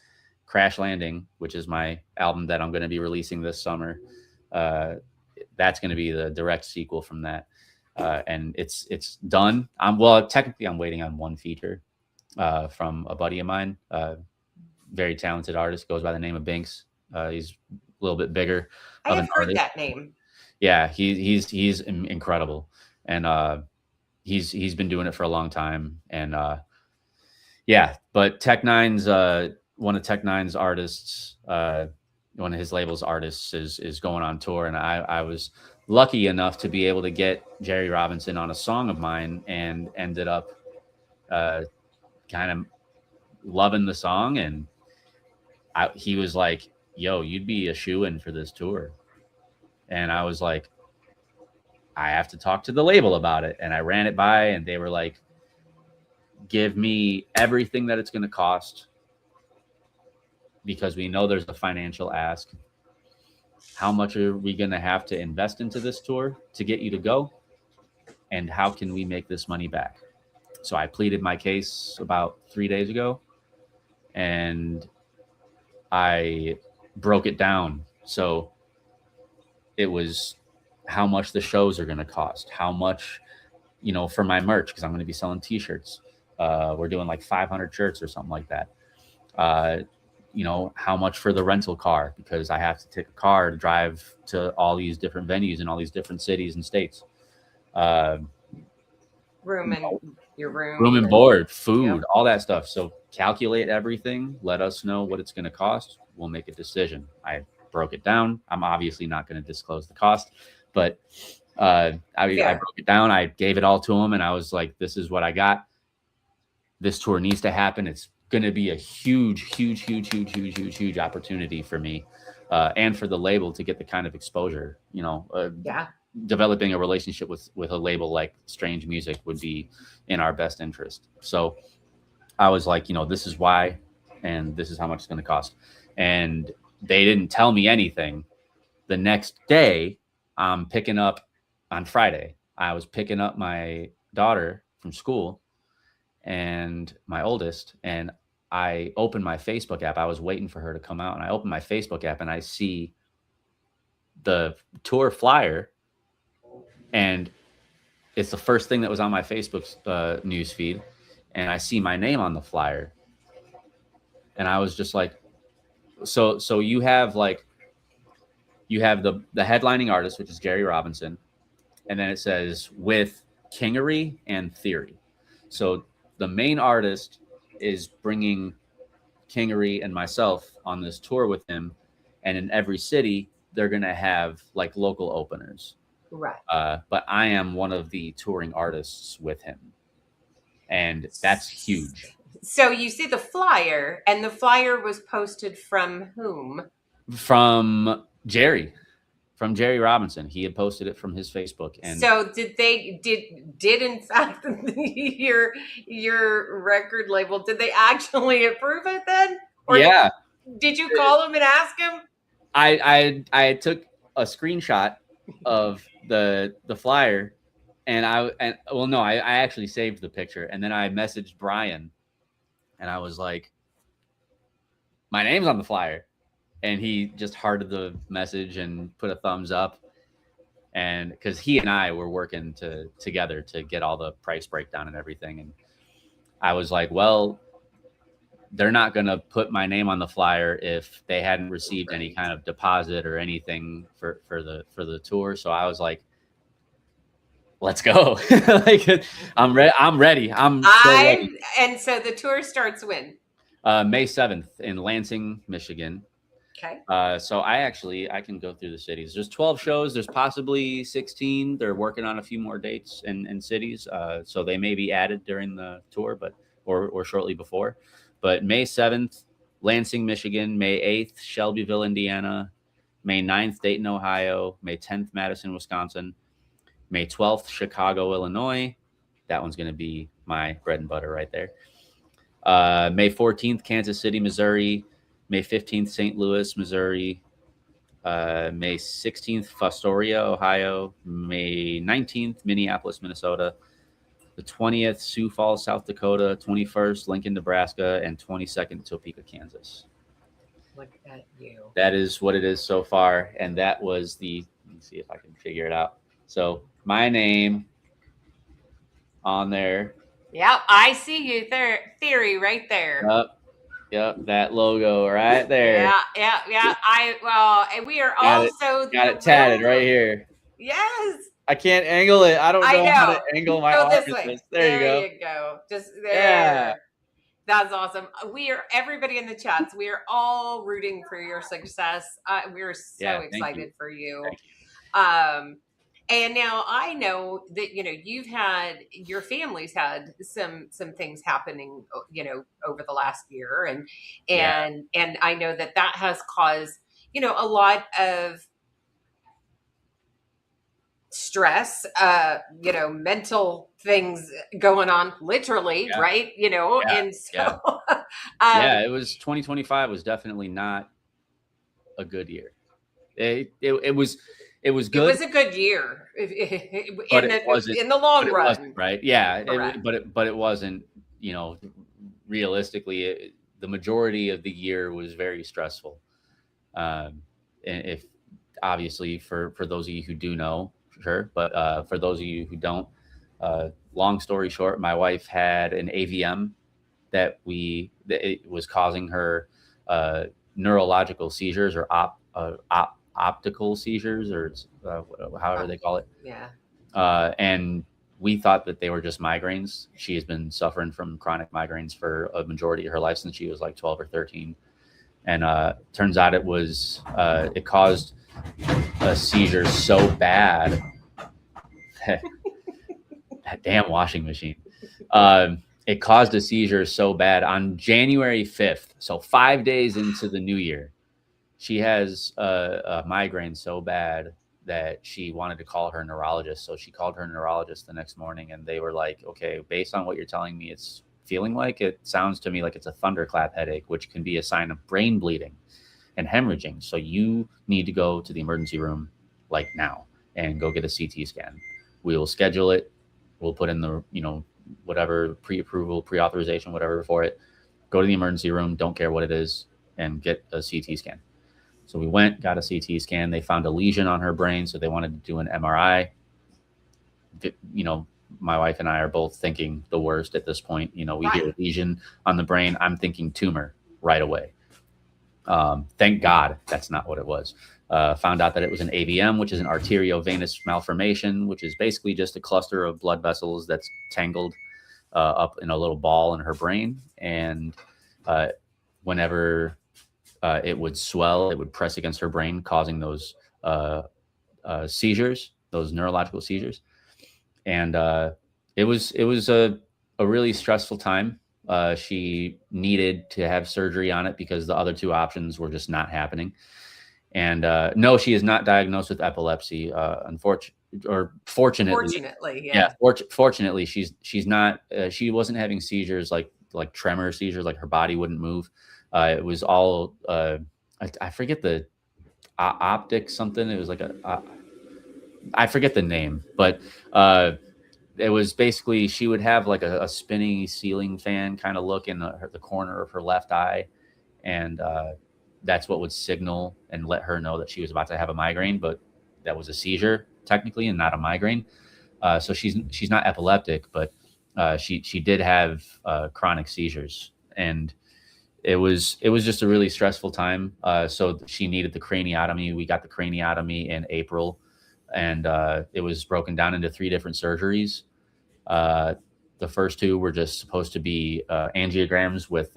Crash Landing, which is my album that I'm going to be releasing this summer, that's going to be the direct sequel from that. And it's done. Technically I'm waiting on one feature from a buddy of mine, very talented artist, goes by the name of Binks. He's a little bit bigger I of an have heard artist. that name. Yeah, he's incredible, and he's been doing it for a long time. And yeah, but Th30ry's one of Th30ry's artists, one of his label's artists is going on tour, and I was lucky enough to be able to get Jerry Robinson on a song of mine, and ended up kind of loving the song. And he was like, "Yo, you'd be a shoe-in for this tour," and I was like, "I have to talk to the label about it." And I ran it by, and they were like, "Give me everything that it's going to cost, because we know there's a financial ask. How much are we going to have to invest into this tour to get you to go? And how can we make this money back?" So I pleaded my case about 3 days ago, and I broke it down. So it was how much the shows are going to cost, how much, for my merch, because I'm going to be selling t-shirts. We're doing like 500 shirts or something like that. Uh, how much for the rental car, because I have to take a car to drive to all these different venues in all these different cities and states. Uh, Room and your Room room and and board, yep. food, all that stuff. So calculate everything. Let us know what it's going to cost. We'll make a decision. I broke it down. I'm obviously not going to disclose the cost, but I Fair. broke it down. I gave it all to him, and I was like, "This is what I got. This tour needs to happen. It's going to be a huge, huge, huge, huge, huge, huge, huge opportunity for me, and for the label to get the kind of exposure. Yeah. Developing a relationship with a label like Strange Music would be in our best interest." So I was like, this is why, and this is how much it's going to cost. And they didn't tell me anything. The next day, I'm picking up on Friday. I was picking up my daughter from school, and my oldest, and I opened my Facebook app. I was waiting for her to come out, and I opened my Facebook app, and I see the tour flyer, and it's the first thing that was on my Facebook news feed, and I see my name on the flyer, and I was just like, so you have the headlining artist, which is Jerry Robinson, and then it says with Th30ry and Th30ry. So the main artist is bringing Th30ry and myself on this tour with him, and in every city they're gonna have like local openers. Right. But I am one of the touring artists with him, and that's huge. So you see the flyer, and the flyer was posted from whom? From Jerry, from Jerry Robinson. He had posted it from his Facebook. And so did in fact your record label, did they actually approve it then? Or yeah, did you call him and ask him? I took a screenshot of the flyer, and I actually saved the picture, and then I messaged Brian, and I was like, my name's on the flyer, and he just hearted the message and put a thumbs up. And because he and I were working together to get all the price breakdown and everything, and I was like, well, they're not going to put my name on the flyer if they hadn't received any kind of deposit or anything for the tour. So I was like, let's go. Like, I'm ready. I'm so ready. And so the tour starts when? May 7th in Lansing, Michigan. Okay. So I can go through the cities. There's 12 shows. There's possibly 16. They're working on a few more dates and cities. So they may be added during the tour, or shortly before. But May 7th, Lansing, Michigan. May 8th, Shelbyville, Indiana. May 9th, Dayton, Ohio. May 10th, Madison, Wisconsin. May 12th, Chicago, Illinois. That one's going to be my bread and butter right there. May 14th, Kansas City, Missouri. May 15th, St. Louis, Missouri. May 16th, Fostoria, Ohio. May 19th, Minneapolis, Minnesota. The 20th, Sioux Falls, South Dakota. 21st, Lincoln, Nebraska. And 22nd, Topeka, Kansas. Look at you. That is what it is so far. And that was let me see if I can figure it out. So my name on there. Yep, I see you there. Th30ry right there. Yep, that logo right there. Yeah. We are also got it tatted right here. Yes. I can't angle it. I don't know how to angle my arm. There you go. Just there. Yeah. That's awesome. We are, everybody in the chats, we are all rooting for your success. We're so excited for you. And now I know that, your family's had some things happening, over the last year. And I know that has caused, a lot of stress, mental things going on, literally, right? And so it was 2025 was definitely not a good year. It was good. It was a good year, but it wasn't in the long run, right? Yeah, but it wasn't. Realistically, the majority of the year was very stressful. And if obviously for those of you who do know, sure, but for those of you who don't, long story short, my wife had an AVM that it was causing her neurological seizures or optical seizures, or however they call it. Yeah. And we thought that they were just migraines. She has been suffering from chronic migraines for a majority of her life since she was like 12 or 13. And turns out it caused a seizure so bad that damn washing machine. It caused a seizure so bad on January 5th. So 5 days into the new year, she has a migraine so bad that she wanted to call her neurologist. So she called her neurologist the next morning, and they were like, okay, based on what you're telling me, it sounds to me like it's a thunderclap headache, which can be a sign of brain bleeding and hemorrhaging. So you need to go to the emergency room like now and go get a CT scan. We will schedule it. We'll put in the, whatever pre-approval, pre-authorization, whatever for it. Go to the emergency room. Don't care what it is, and get a CT scan. So we went, got a CT scan. They found a lesion on her brain, so they wanted to do an MRI. My wife and I are both thinking the worst at this point. We hear a lesion on the brain. I'm thinking tumor right away. Thank God that's not what it was. Found out that it was an AVM, which is an arteriovenous malformation, which is basically just a cluster of blood vessels that's tangled up in a little ball in her brain. And whenever it would swell, it would press against her brain, causing those seizures, those neurological seizures. And it was a really stressful time. She needed to have surgery on it because the other two options were just not happening. And no, she is not diagnosed with epilepsy. Unfortunately, or fortunately, Fortunately, yeah, yeah. fortunately, she's not. She wasn't having seizures like tremor seizures, like her body wouldn't move. It was all. I forget the optic something. It was like I forget the name, but uh, it was basically she would have like a spinning ceiling fan kind of look in the corner of her left eye, and that's what would signal and let her know that she was about to have a migraine, but that was a seizure technically and not a migraine. So she's not epileptic, but she did have chronic seizures, and it was just a really stressful time. So she needed the craniotomy. We got the craniotomy in April, and it was broken down into 3 different surgeries. Uh, the first 2 were just supposed to be angiograms with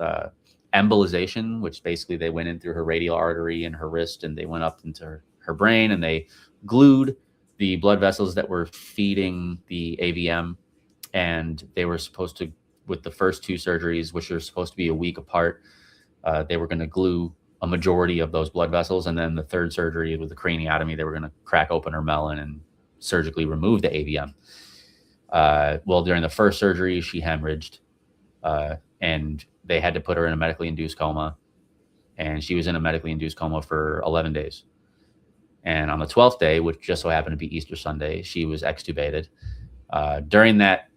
embolization, which basically they went in through her radial artery in her wrist and they went up into her brain and they glued the blood vessels that were feeding the AVM. And they were supposed to, with the first 2 surgeries, which are supposed to be a week apart, they were going to glue a majority of those blood vessels. And then the third surgery with the craniotomy, they were going to crack open her melon and surgically remove the AVM. Well, during the first surgery, she hemorrhaged, and they had to put her in a medically induced coma. And she was in a medically induced coma for 11 days. And on the 12th day, which just so happened to be Easter Sunday, she was extubated. During that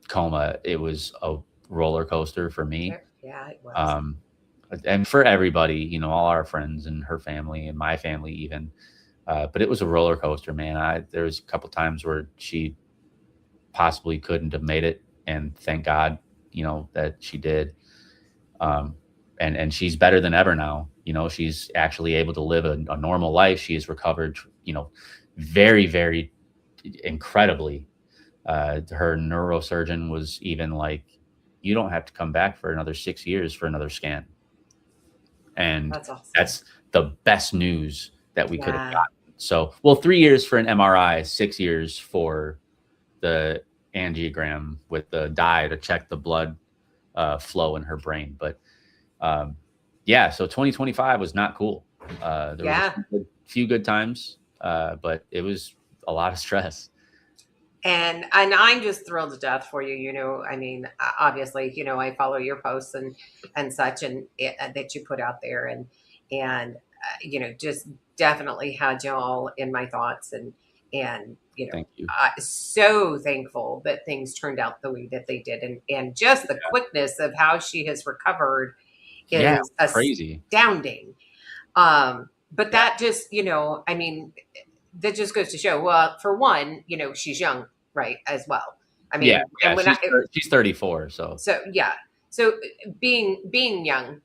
coma, it was a roller coaster for me. Yeah, it was. Um, and for everybody, all our friends and her family and my family even. But it was a roller coaster, man. There was a couple times where she possibly couldn't have made it, and thank God, that she did. Um, and she's better than ever now. She's actually able to live a normal life. She has recovered, very, very incredibly. Her neurosurgeon was even like, "You don't have to come back for another 6 years for another scan." And That's awesome. that's the best news that we could have Yeah, gotten. So, well, 3 years for an MRI, 6 years for the angiogram with the dye to check the blood flow in her brain. But um, yeah, so 2025 was not cool. There was a yeah. few good times, but it was a lot of stress. And I'm just thrilled to death for you. I mean, obviously, I follow your posts and such, and that you put out there, and just definitely had y'all in my thoughts, and Thank you. so thankful that things turned out the way that they did, and just the quickness of how she has recovered Yeah, is crazy. astounding. But Yeah, that just, I mean, that just goes to show, well, for one, she's young, right, as well. I yeah, mean, yeah. and when I, She's 34, so so yeah, so being young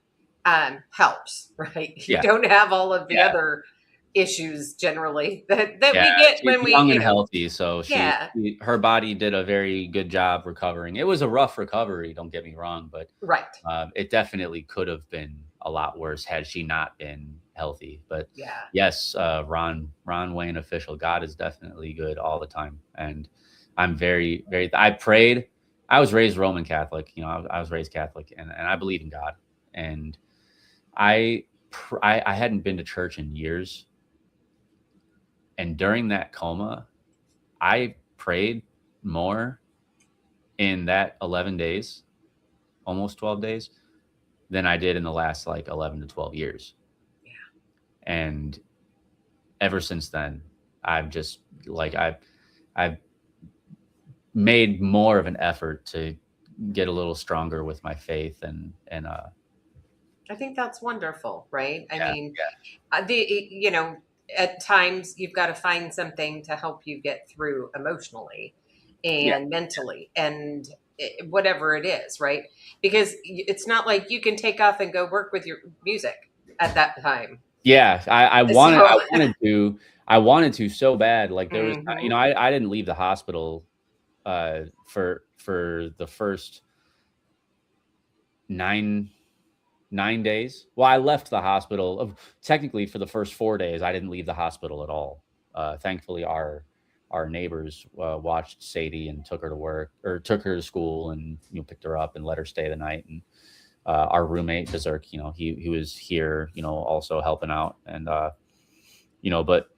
helps, right? You yeah, don't have all of the yeah. other issues generally that Yeah, we get she's when we, young and healthy, so yeah, her body did a very good job recovering. It was a rough recovery, don't get me wrong, but right, it definitely could have been a lot worse had she not been healthy. But yeah, yes, Ron Wayne official, God is definitely good all the time, and I'm very very. I prayed. I was raised Roman Catholic, I was raised Catholic, and I believe in God, and I hadn't been to church in years, and during that coma, I prayed more in that 11 days, almost 12 days, than I did in the last like 11 to 12 years. And ever since then, I've just like I've made more of an effort to get a little stronger with my faith and I think that's wonderful, right? I yeah, mean, yeah, at times you've got to find something to help you get through emotionally yeah. and mentally and whatever it is, right? Because it's not like you can take off and go work with your music at that time. Yeah, I So, wanted to so bad. Like there was, mhm. I didn't leave the hospital for the first nine 9 days. Well, I left the hospital. Technically, for the first 4 days, I didn't leave the hospital at all. Thankfully, our neighbors watched Sadie and took her to work or took her to school and picked her up and let her stay the night. And our roommate Berserk, he was here, also helping out, and but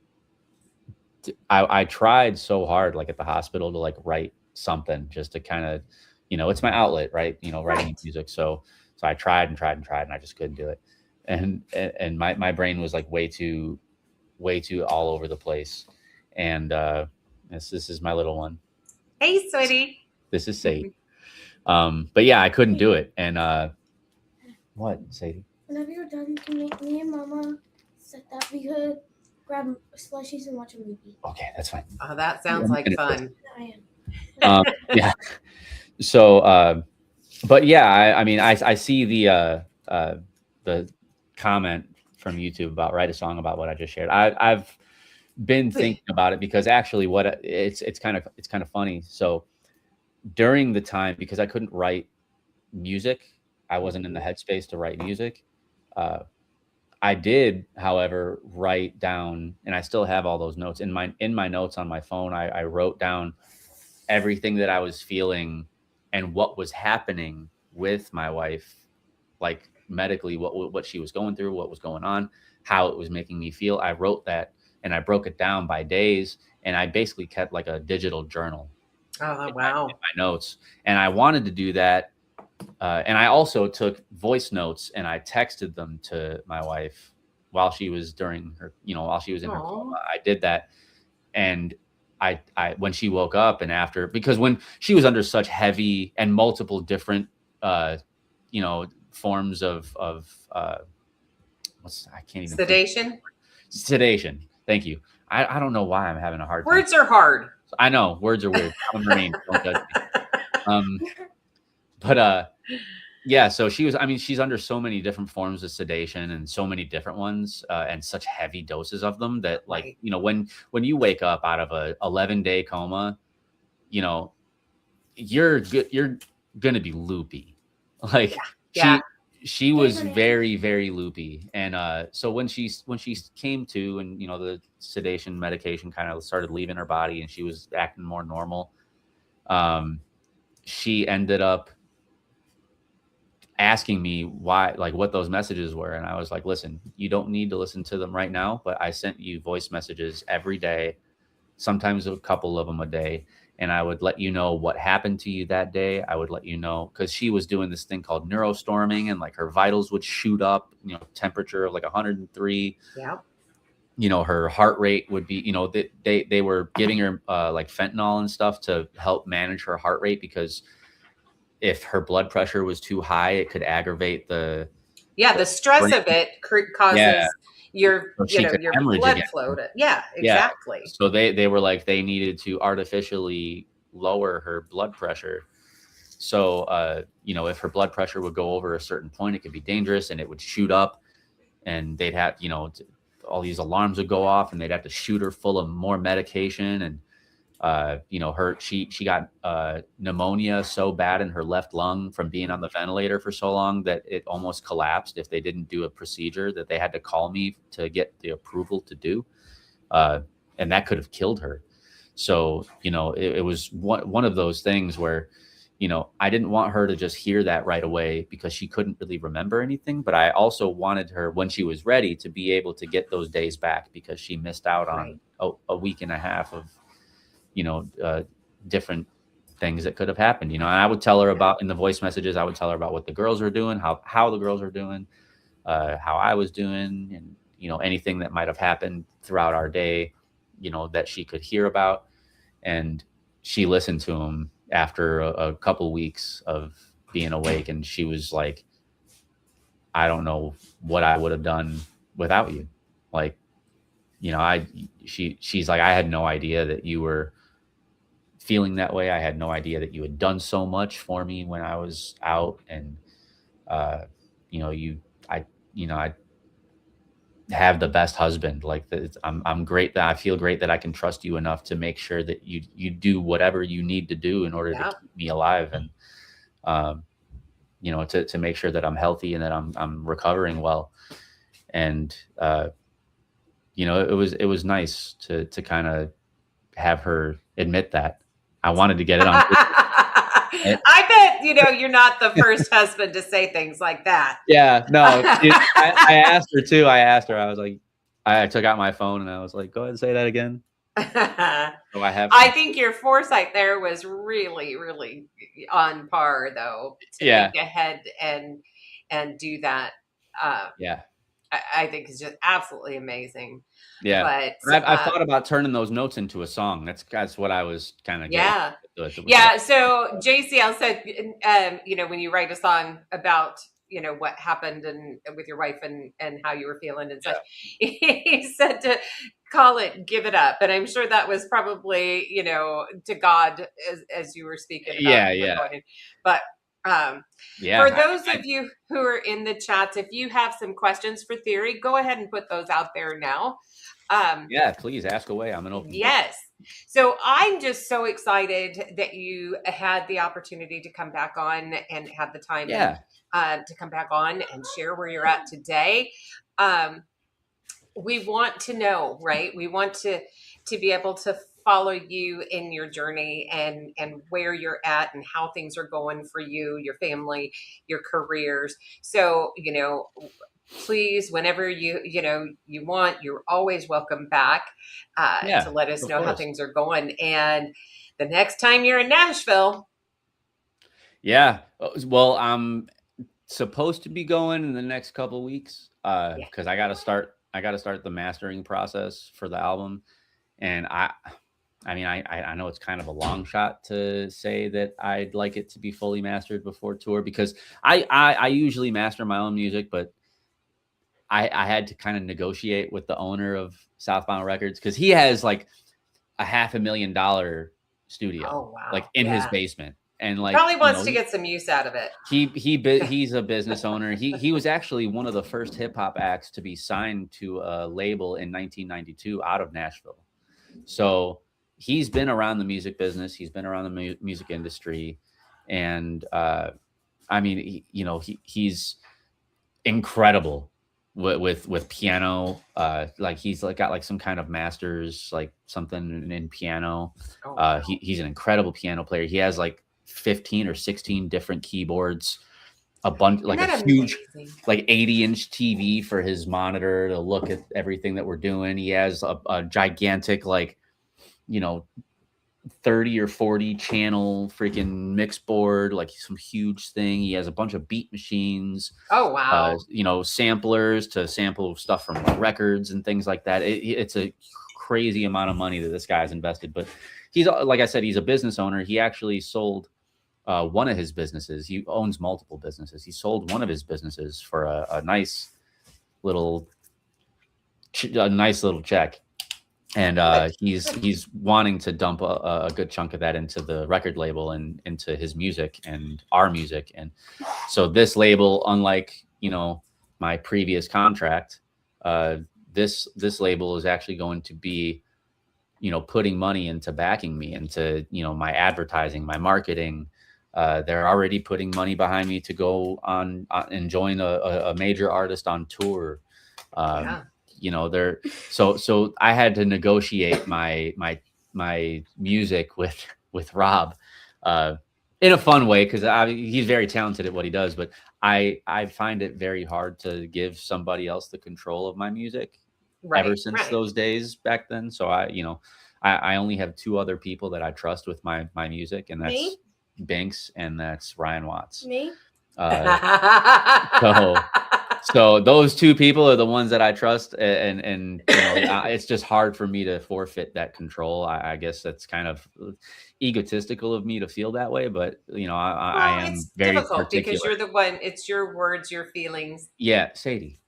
I tried so hard, like at the hospital, to like write something just to kind of, it's my outlet, right? Writing Right. music. So I tried and tried and tried, and I just couldn't do it. And my brain was like way too all over the place. And this is my little one. Hey, sweetie. This is Sadie. But yeah, I couldn't do it. And what, Sadie? Whenever you're done, can me and Mama said that we could grab slushies and watch a movie. Okay, that's fine. Oh, that sounds like fun. I am. Yeah. So, but yeah, I mean, I see the comment from YouTube about write a song about what I just shared. I've been thinking about it because actually, it's kind of funny. So during the time, because I couldn't write music, I wasn't in the headspace to write music. I did, however, write down, and I still have all those notes in my notes on my phone. I wrote down everything that I was feeling and what was happening with my wife, like medically, what she was going through, what was going on, how it was making me feel. I wrote that and I broke it down by days, and I basically kept like a digital journal Oh, wow. in my notes. And I wanted to do that. And I also took voice notes and I texted them to my wife while she was during her, while she was in her coma. I did that. And I when she woke up and after, because when she was under such heavy and multiple different, forms of I can't even Sedation. Sedation. Thank you. I don't know why I'm having a hard time. Words are hard. I know words are weird. I'm a Marine. Don't judge me. But yeah, so she's under so many different forms of sedation and so many different ones, and such heavy doses of them that, like, Right. when you wake up out of a 11-day coma, you're going to be loopy. Like Yeah. she was very, very loopy. And so when she came to, and the sedation medication kind of started leaving her body and she was acting more normal, she ended up asking me why, like, what those messages were. And I was like, listen, you don't need to listen to them right now, but I sent you voice messages every day, sometimes a couple of them a day. And I would let you know what happened to you that day. I would let you know, because she was doing this thing called neurostorming, and like her vitals would shoot up, temperature of like 103. Yeah. Her heart rate would be, they were giving her like fentanyl and stuff to help manage her heart rate, because if her blood pressure was too high, it could aggravate the stress brain. of it causes your your blood again. flow to, exactly. So they were like, they needed to artificially lower her blood pressure. So if her blood pressure would go over a certain point, it could be dangerous and it would shoot up, and they'd have, all these alarms would go off, and they'd have to shoot her full of more medication. And she got pneumonia so bad in her left lung from being on the ventilator for so long that it almost collapsed if they didn't do a procedure that they had to call me to get the approval to do. And that could have killed her. So, it was one of those things where, I didn't want her to just hear that right away, because she couldn't really remember anything. But I also wanted her, when she was ready, to be able to get those days back, because she missed out on a week and a half of different things that could have happened, and I would tell her about, in the voice messages, I would tell her about what the girls were doing, how the girls were doing, how I was doing, and, anything that might have happened throughout our day, that she could hear about. And she listened to them after a couple weeks of being awake. And she was like, I don't know what I would have done without you. Like, she's like, I had no idea that you were feeling that way. I had no idea that you had done so much for me when I was out. And, I have the best husband. Like, I'm great, that I feel great that I can trust you enough to make sure that you do whatever you need to do in order to keep me alive. And, to make sure that I'm healthy and that I'm recovering well. And, it was nice to kind of have her admit that. I wanted to get it on. I bet you're not the first husband to say things like that. Yeah, no, I asked her too. I asked her. I was like, I took out my phone and I was like, go ahead and say that again. So I think your foresight there was really, really on par, though, to think ahead and do that. Yeah. I think is just absolutely amazing. Yeah, But I've thought about turning those notes into a song. That's what I was kind of getting. Yeah. So JCL said, when you write a song about what happened and with your wife and how you were feeling and such, he said to call it "Give It Up," and I'm sure that was probably to God as you were speaking about recording. But for those of you who are in the chats, if you have some questions for Th30ry, go ahead and put those out there now. Yeah, please ask away. I'm an open book. Yes. So I'm just so excited that you had the opportunity to come back on and have the time to come back on and share where you're at today. We want to know, right? We want to be able to follow you in your journey and where you're at and how things are going for you, your family, your careers. So, please, whenever you want, you're always welcome back to let us know how things are going. And the next time you're in Nashville. Yeah. Well, I'm supposed to be going in the next couple of weeks because I got to start the mastering process for the album. And I mean, I know it's kind of a long shot to say that I'd like it to be fully mastered before tour because I usually master my own music, but I had to kind of negotiate with the owner of Southbound Records because he has like a $500,000 studio like in his basement. And like probably wants to get some use out of it. He's a business owner. He was actually one of the first hip hop acts to be signed to a label in 1992 out of Nashville. So he's been around the music business. He's been around the music industry, and I mean, he's incredible with piano. Like he's like got like some kind of masters, like something in piano. He's an incredible piano player. He has like 15 or 16 different keyboards, a bunch, like a huge, like 80-inch TV for his monitor to look at everything that we're doing. He has a gigantic, like, 30 or 40 channel freaking mix board, like some huge thing. He has a bunch of beat machines. Oh, wow. Samplers to sample stuff from records and things like that. It's a crazy amount of money that this guy's invested, but he's, like I said, he's a business owner. He actually sold one of his businesses. He owns multiple businesses. He sold one of his businesses for a nice little check. And he's wanting to dump a good chunk of that into the record label and into his music and our music. And so this label, unlike, my previous contract, this label is actually going to be, putting money into backing me, into, my advertising, my marketing. They're already putting money behind me to go on and join a major artist on tour. So I had to negotiate my music with Rob in a fun way, because he's very talented at what he does, but I find it very hard to give somebody else the control of my music ever since those days back then. So I only have two other people that I trust with my music, and that's Binks and that's Ryan Watts. So those two people are the ones that I trust, and it's just hard for me to forfeit that control. I guess that's kind of egotistical of me to feel that way, but I am very difficult particular. Because you're the one. It's your words, your feelings. Yeah, Sadie,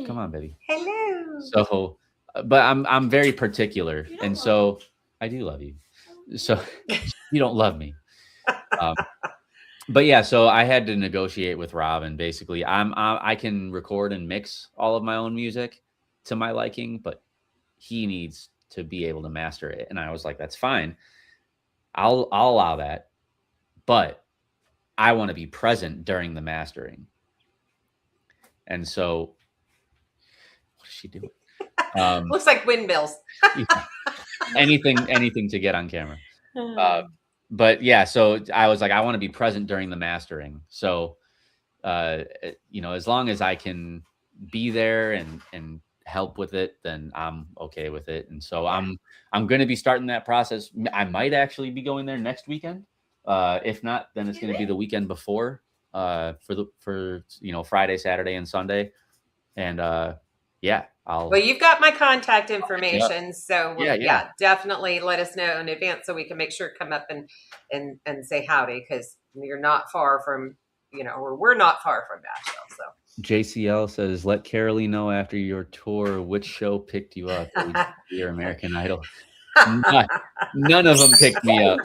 come on, baby. Hello. So, but I'm very particular, and so I do love you. So you don't love me. But yeah, so I had to negotiate with Rob, and basically I can record and mix all of my own music to my liking, but he needs to be able to master it. And I was like, that's fine. I'll allow that, but I want to be present during the mastering. And so what is she doing? Looks like windmills. Anything to get on camera. but yeah, so I was like, I want to be present during the mastering. So, as long as I can be there and help with it, then I'm okay with it. And so Yeah. I'm going to be starting that process. I might actually be going there next weekend. If not, then it's going to be the weekend before, for Friday, Saturday, and Sunday. And yeah, Well, you've got my contact information, so yeah. definitely let us know in advance so we can make sure to come up and say howdy, because you're not far from, or we're not far from Nashville. So JCL says, let Carolee know after your tour which show picked you up. Your American Idol. None of them picked me up.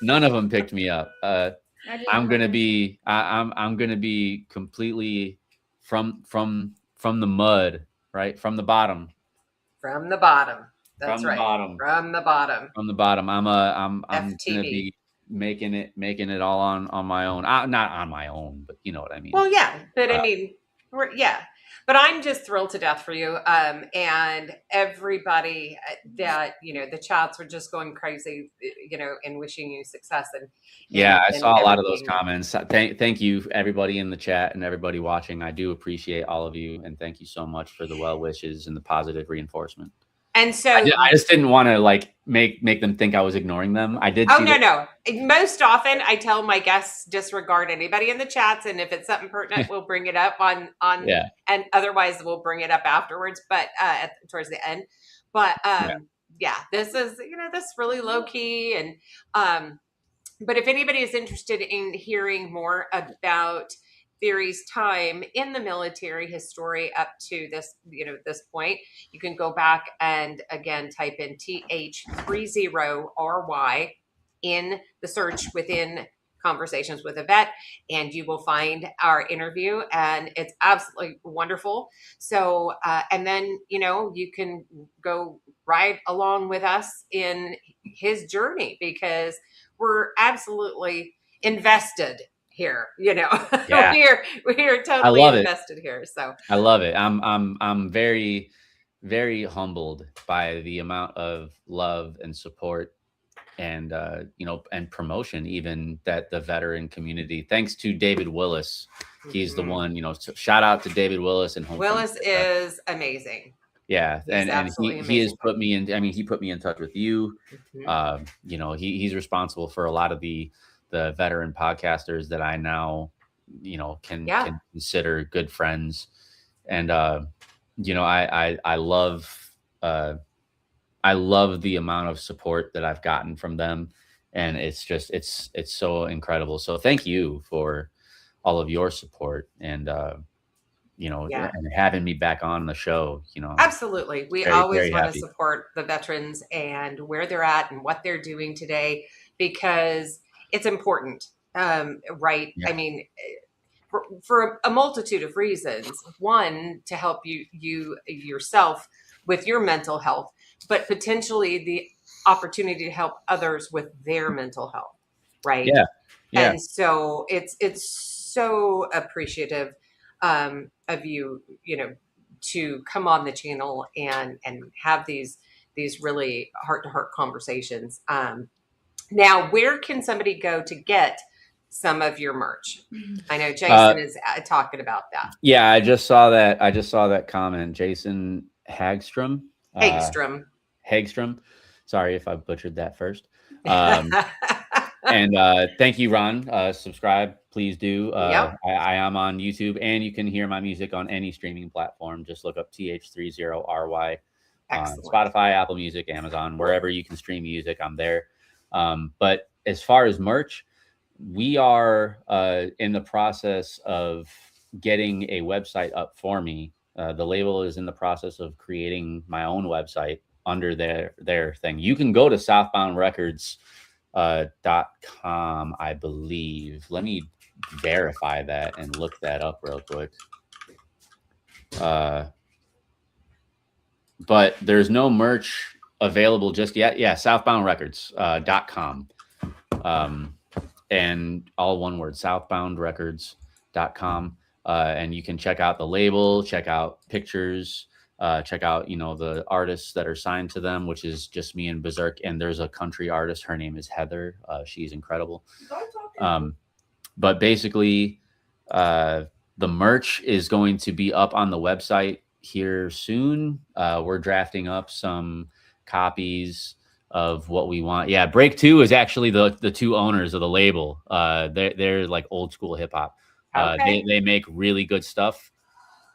None of them picked me up. I'm gonna be completely from the mud, right? From the bottom. From the bottom. That's From the right. bottom. From the bottom. From the bottom. I'm gonna FTV. be making it all on my own. Not on my own, but you know what I mean. Well, yeah, but I mean, but I'm just thrilled to death for you. And everybody that, the chats were just going crazy, and wishing you success. And yeah, I saw a lot of those everything. comments. Thank you, everybody in the chat and everybody watching. I do appreciate all of you, and thank you so much for the well wishes and the positive reinforcement. And so I just didn't want to make them think I was ignoring them. I did. Oh, no. Most often I tell my guests disregard anybody in the chats, and if it's something pertinent, we'll bring it up on Yeah. And otherwise we'll bring it up afterwards, but towards the end. But this is this really low key, and but if anybody is interested in hearing more about Th30ry's time in the military, his story up to this point, you can go back and again type in Th30ry in the search within Conversations with a Vet, and you will find our interview, and it's absolutely wonderful. So and then you can go ride along with us in his journey, because we're absolutely invested here. Yeah. we're totally invested here. So I love it. I'm very, very humbled by the amount of love and support and and promotion even that the veteran community, thanks to David Willis. He's the one, so shout out to David Willis. And Willis is amazing. Yeah, and he has put me in. I mean, he put me in touch with you. He's responsible for a lot of the veteran podcasters that I now can consider good friends. And I love the amount of support that I've gotten from them, and it's just it's so incredible. So thank you for all of your support and and having me back on the show. Absolutely. We always want to support the veterans and where they're at and what they're doing today, because it's important. Right. Yeah. I mean, for a multitude of reasons. One, to help you yourself with your mental health, but potentially the opportunity to help others with their mental health. Right. Yeah. And so it's so appreciative of you, to come on the channel and have these really heart-to-heart conversations. Now, where can somebody go to get some of your merch? I know Jason is talking about that. Yeah, I just saw that comment. Jason Hagstrom. Hagstrom. Sorry if I butchered that first. And thank you, Ron. Subscribe, please do. I am on YouTube, and you can hear my music on any streaming platform. Just look up Th30ry on Spotify, Apple Music, Amazon, wherever you can stream music. I'm there. But as far as merch, we are in the process of getting a website up for me. The label is in the process of creating my own website under their thing. You can go to southboundrecords.com, I believe. Let me verify that and look that up real quick. But there's no merch available just yet. Yeah, southboundrecords.com. And all one word, southboundrecords.com. And you can check out the label, check out pictures, check out, the artists that are signed to them, which is just me and Berserk. And there's a country artist. Her name is Heather. She's incredible. But basically, the merch is going to be up on the website here soon. We're drafting up some copies of what we want. Yeah, Break Two is actually the two owners of the label. They're like old school hip hop. Okay. They make really good stuff.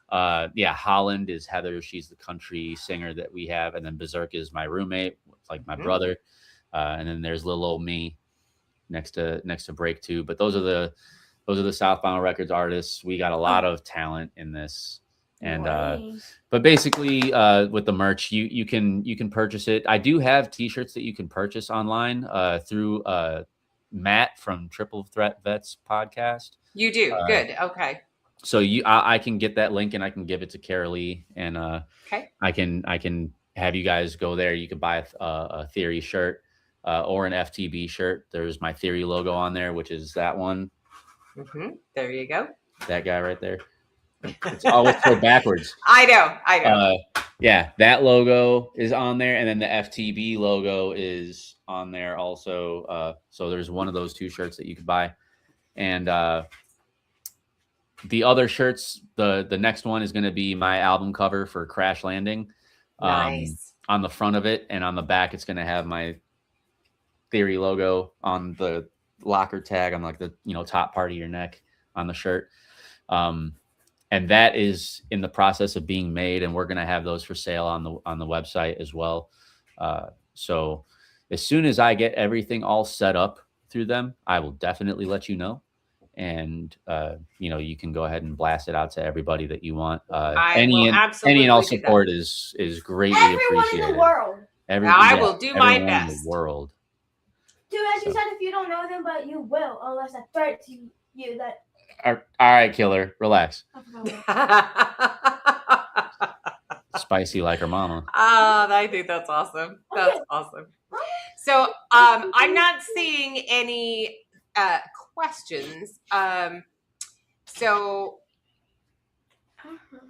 Holland is Heather. She's the country singer that we have, and then Berserk is my roommate, like my brother. And then there's little old me next to Break Two. But those are the Southbound Records artists. We got a lot of talent in this. And but basically, with the merch, you can purchase it. I do have T-shirts that you can purchase online through Matt from Triple Threat Vets podcast. You do good. Okay. So I can get that link and I can give it to Carolee, and okay. I can have you guys go there. You can buy a Th30ry shirt or an FTB shirt. There's my Th30ry logo on there, which is that one. There you go. That guy right there. It's always so backwards. I know. Yeah, that logo is on there, and then the FTB logo is on there also. So there's one of those two shirts that you could buy, and the other shirts, the next one is going to be my album cover for Crash Landing. Nice. On the front of it, and on the back, it's going to have my Th30ry logo on the locker tag on like the top part of your neck on the shirt. And that is in the process of being made, and we're going to have those for sale on the website as well. So as soon as I get everything all set up through them, I will definitely let you know. And you can go ahead and blast it out to everybody that you want. Any and all support is greatly appreciated. Everyone in the world. I will do my best. In the world. Dude, as you said, if you don't know them, but you will, unless I threaten you that. All right, killer, relax. Spicy like her mama. I think that's awesome. That's awesome. So I'm not seeing any questions. So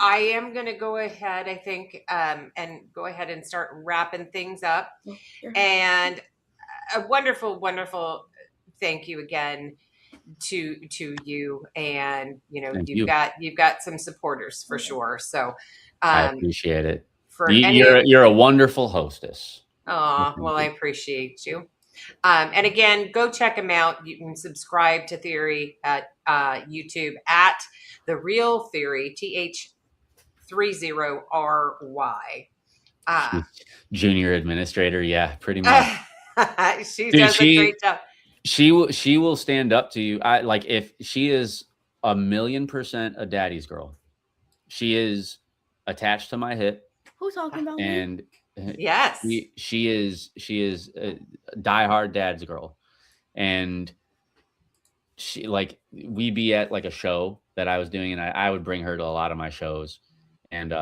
I am going to go ahead, I think, and go ahead and start wrapping things up. And a wonderful, wonderful thank you again to you. And you've got some supporters for sure. So I appreciate it. You're a wonderful hostess. Oh, well, I appreciate you. And again, go check them out. You can subscribe to Th30ry at YouTube at The Real Th30ry, Th30ry. Junior administrator, yeah, pretty much. She does a great job. She will stand up to you. If she is 1,000,000% a daddy's girl. She is attached to my hip. Who's talking about and me? Yes, she is a diehard dad's girl, and she we'd be at like a show that I was doing, and I would bring her to a lot of my shows, and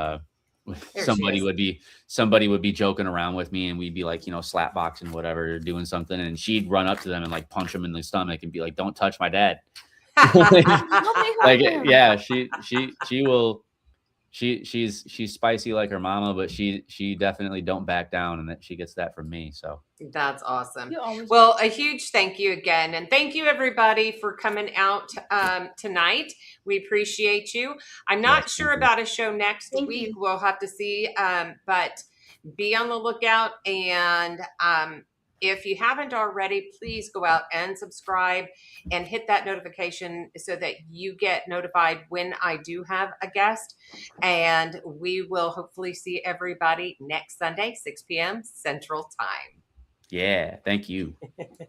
somebody would be joking around with me, and we'd be like slap boxing whatever, doing something, and she'd run up to them and like punch them in the stomach and be like, "Don't touch my dad." Yeah, she will. She's spicy like her mama, but she definitely don't back down, and that she gets that from me. So that's awesome. Well, a huge thank you again, and thank you everybody for coming out tonight. We appreciate you. I'm not sure about a show next week. We'll have to see, but be on the lookout. And if you haven't already, please go out and subscribe and hit that notification so that you get notified when I do have a guest. And we will hopefully see everybody next Sunday, 6 p.m. Central Time. Yeah, thank you. Thank you.